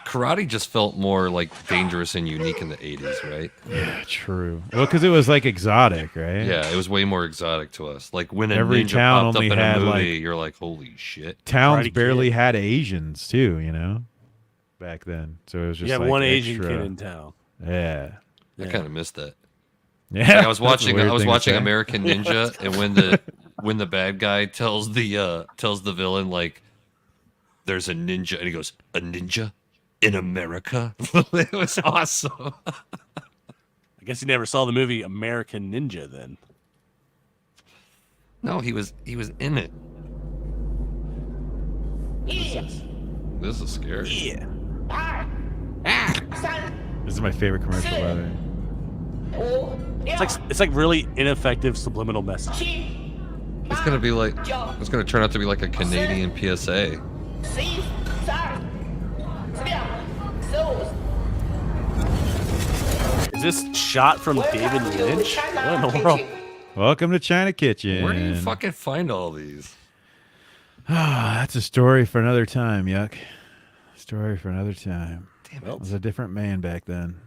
Karate just felt more like dangerous and unique in the 80s, right? Yeah, true. Well, because it was like exotic, right? Yeah, it was way more exotic to us. Like when a Every ninja town popped up only in a had, movie, like- you're like, holy shit. Towns Karate barely Kid. had Asians, too, you know? Back then. So it was just You have like one Asian extra. kid in town. Yeah. I kind of missed that. Yeah. Like, I was that's a watching weird I was thing to watching say. American Ninja, and when the bad guy tells the villain like there's a ninja, and he goes, "A ninja in America?" It was awesome. I guess you never saw the movie American Ninja then. No, he was in it. This is scary. Yeah. This is my favorite commercial, by the way. It's like really ineffective subliminal message. It's gonna be like it's gonna turn out to be like a Canadian PSA. Is this shot from David Lynch? What in the world? Welcome to China Kitchen. Where do you fucking find all these? That's a story for another time, Yuck. Story for another time. Damn I it. was a different man back then.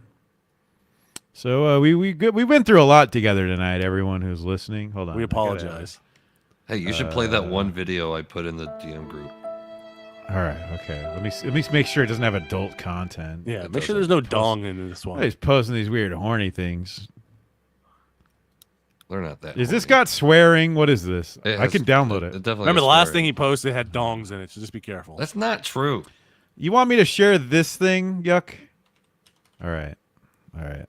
So we went through a lot together tonight. Everyone who's listening, hold on. We I gotta- apologize. Hey, you should play that one video I put in the DM group. All right, okay. Let me make sure it doesn't have adult content. Yeah, It make sure doesn't. there's no dong in this one. He's posting these weird horny things. They're not that. Is this horny. got swearing? What is this? It I has- can download it. definitely Remember has the last swearing. thing he posted had dongs in it, so just be careful. That's not true. You want me to share this thing, Yuck? All right.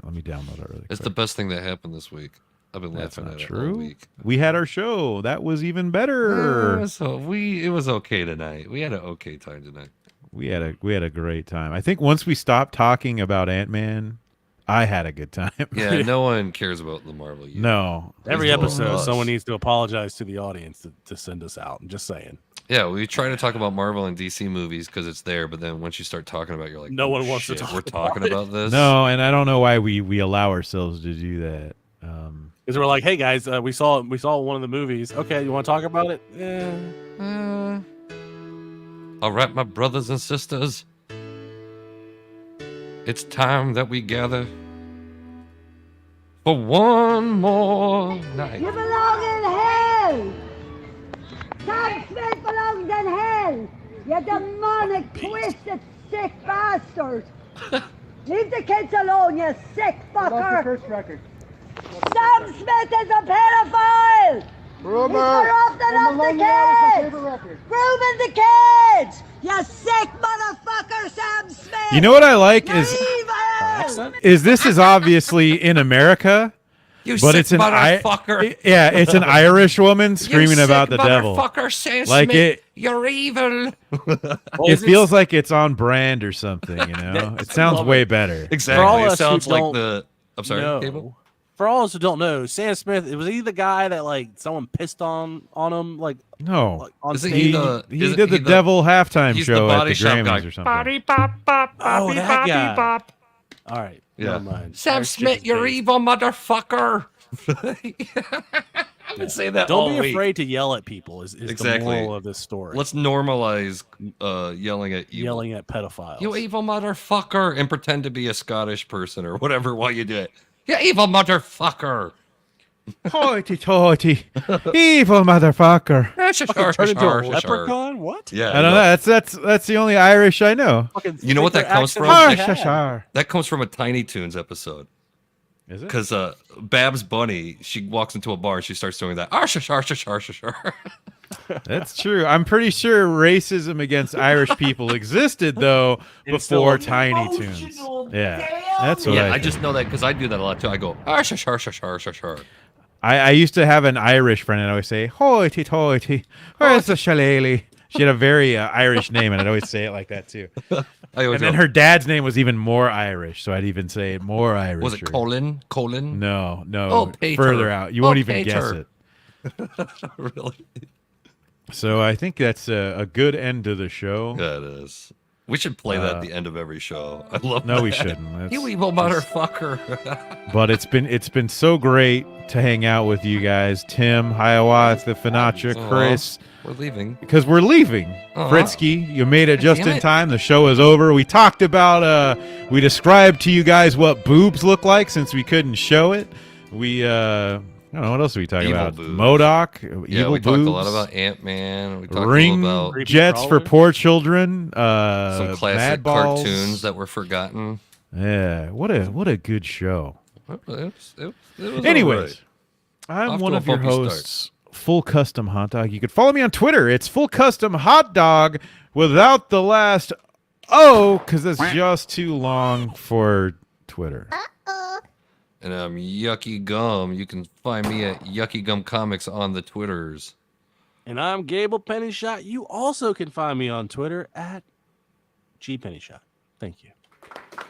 Let me download it really It's quick. the best thing that happened this week. I've been That's laughing not at it all true. week. We had our show. That was even better. It was okay tonight. We had an okay time tonight. We had a great time. I think once we stopped talking about Ant-Man, I had a good time. Yeah, no one cares about the Marvel universe. No. Every It's all episode, us. someone needs to apologize to the audience to send us out. I'm just saying. Yeah, we try to talk about Marvel and DC movies because it's there, but then once you start talking about it, you're like, No "Oh, one wants to shit, talk We're about talking it." about this. No, and I don't know why we allow ourselves to do that. Because we're like, hey guys, we saw one of the movies. Okay, you want to talk about it? Yeah. All right, my brothers and sisters. It's time that we gather for one more night. You belong in hell! Sam Smith belongs in hell! You demonic, twisted, sick bastard! Leave the kids alone, you sick fucker! First record. Sam Smith is a pedophile! He's corrupting up the kids! Grooming the kids! You sick motherfucker, Sam Smith! You know what I like You're is evil! this is obviously in America, You but sick it's an motherfucker. yeah, it's an Irish woman screaming about the devil. Motherfucker, Sam Like Smith, it- you're evil. It feels like it's on brand or something, you know? It sounds way better. For all Exactly. It us who sounds like don't the. I'm sorry. No. Cable? For all us who don't know, Sam Smith, was he the guy that like someone pissed on him like No. on Isn't stage? he the? He isn't did the he devil halftime he's the show at body the shop Grammys guy. or something. Body bop bop. Oh, that boppy, guy. bop. All right, Yeah. never mind. Sam Irish Smith, chicken's you're based. evil motherfucker. I've been saying that all Don't be week. afraid to yell at people. Is Exactly. the moral of this story? Let's normalize yelling at evil. yelling at pedophiles. You evil motherfucker, and pretend to be a Scottish person or whatever while you do it. You evil motherfucker. Hoity-toity. Evil motherfucker. Turn into a leprechaun? What? Yeah, I don't know. That's the only Irish I know. Fucking You know what take that their comes accent from? off Har, the shar, head. shar. that comes from a Tiny Toons episode. Is it? Because Babs Bunny, she walks into a bar and she starts doing that. Arsha, sharsha, sharsha, shar. That's true. I'm pretty sure racism against Irish people existed though It's before still Tiny Toons. Yeah, that's what Yeah, I I think. just know that because I do that a lot too. I go arsha, sharsha, sharsha, shar. I used to have an Irish friend, and I would say, "Hoity-toity, where's the shillelagh?" She had a very Irish name, and I'd always say it like that too. I always And then go, her dad's name was even more Irish, so I'd even say it more Irish. was it Colin? Colin? No, Oh, Peter. further out. You Oh, won't even guess Peter. it. Really? So I think that's a good end to the show. Yeah, it is. We should play that at the end of every show. I love No, that. we shouldn't. That's- You evil motherfucker. But it's been so great to hang out with you guys, Tim, Hiawatha, Finacha, Aw. Chris, We're leaving. because we're leaving. Aw. Fritsky, you made it just Damn in it. time. The show is over. We talked about we described to you guys what boobs look like since we couldn't show it. We I don't know what else are we talking Evil about. boobs. MODOK, Yeah, evil we boobs, talked a lot about Ant-Man. We talked ring a little about Creepy jets for crawlers. poor children. some classic Mad Balls. cartoons that were forgotten. Yeah, what a good show. It was Anyways, all right. I'm Off one to a of your bumpy start. hosts, Full Custom Hot Dog. You can follow me on Twitter. It's Full Custom Hot Dog without the last O, because it's just too long for Twitter. And I'm Yucky Gum. You can find me at Yucky Gum Comics on the Twitters. And I'm Gable Pennyshot. You also can find me on Twitter at GPennyshot. Thank you.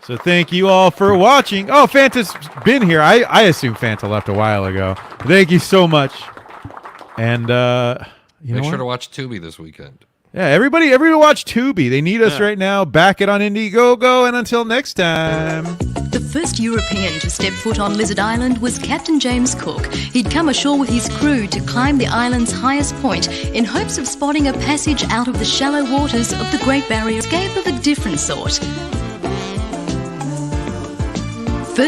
So thank you all for watching. Oh, Fanta's been here. I assume Fanta left a while ago. Thank you so much. And you know Make sure what? to watch Tubi this weekend. Yeah, everybody watch Tubi. They need us right now. Back it on Indiegogo. And until next time. The first European to step foot on Lizard Island was Captain James Cook. He'd come ashore with his crew to climb the island's highest point in hopes of spotting a passage out of the shallow waters of the Great Barrier Reef of a different sort.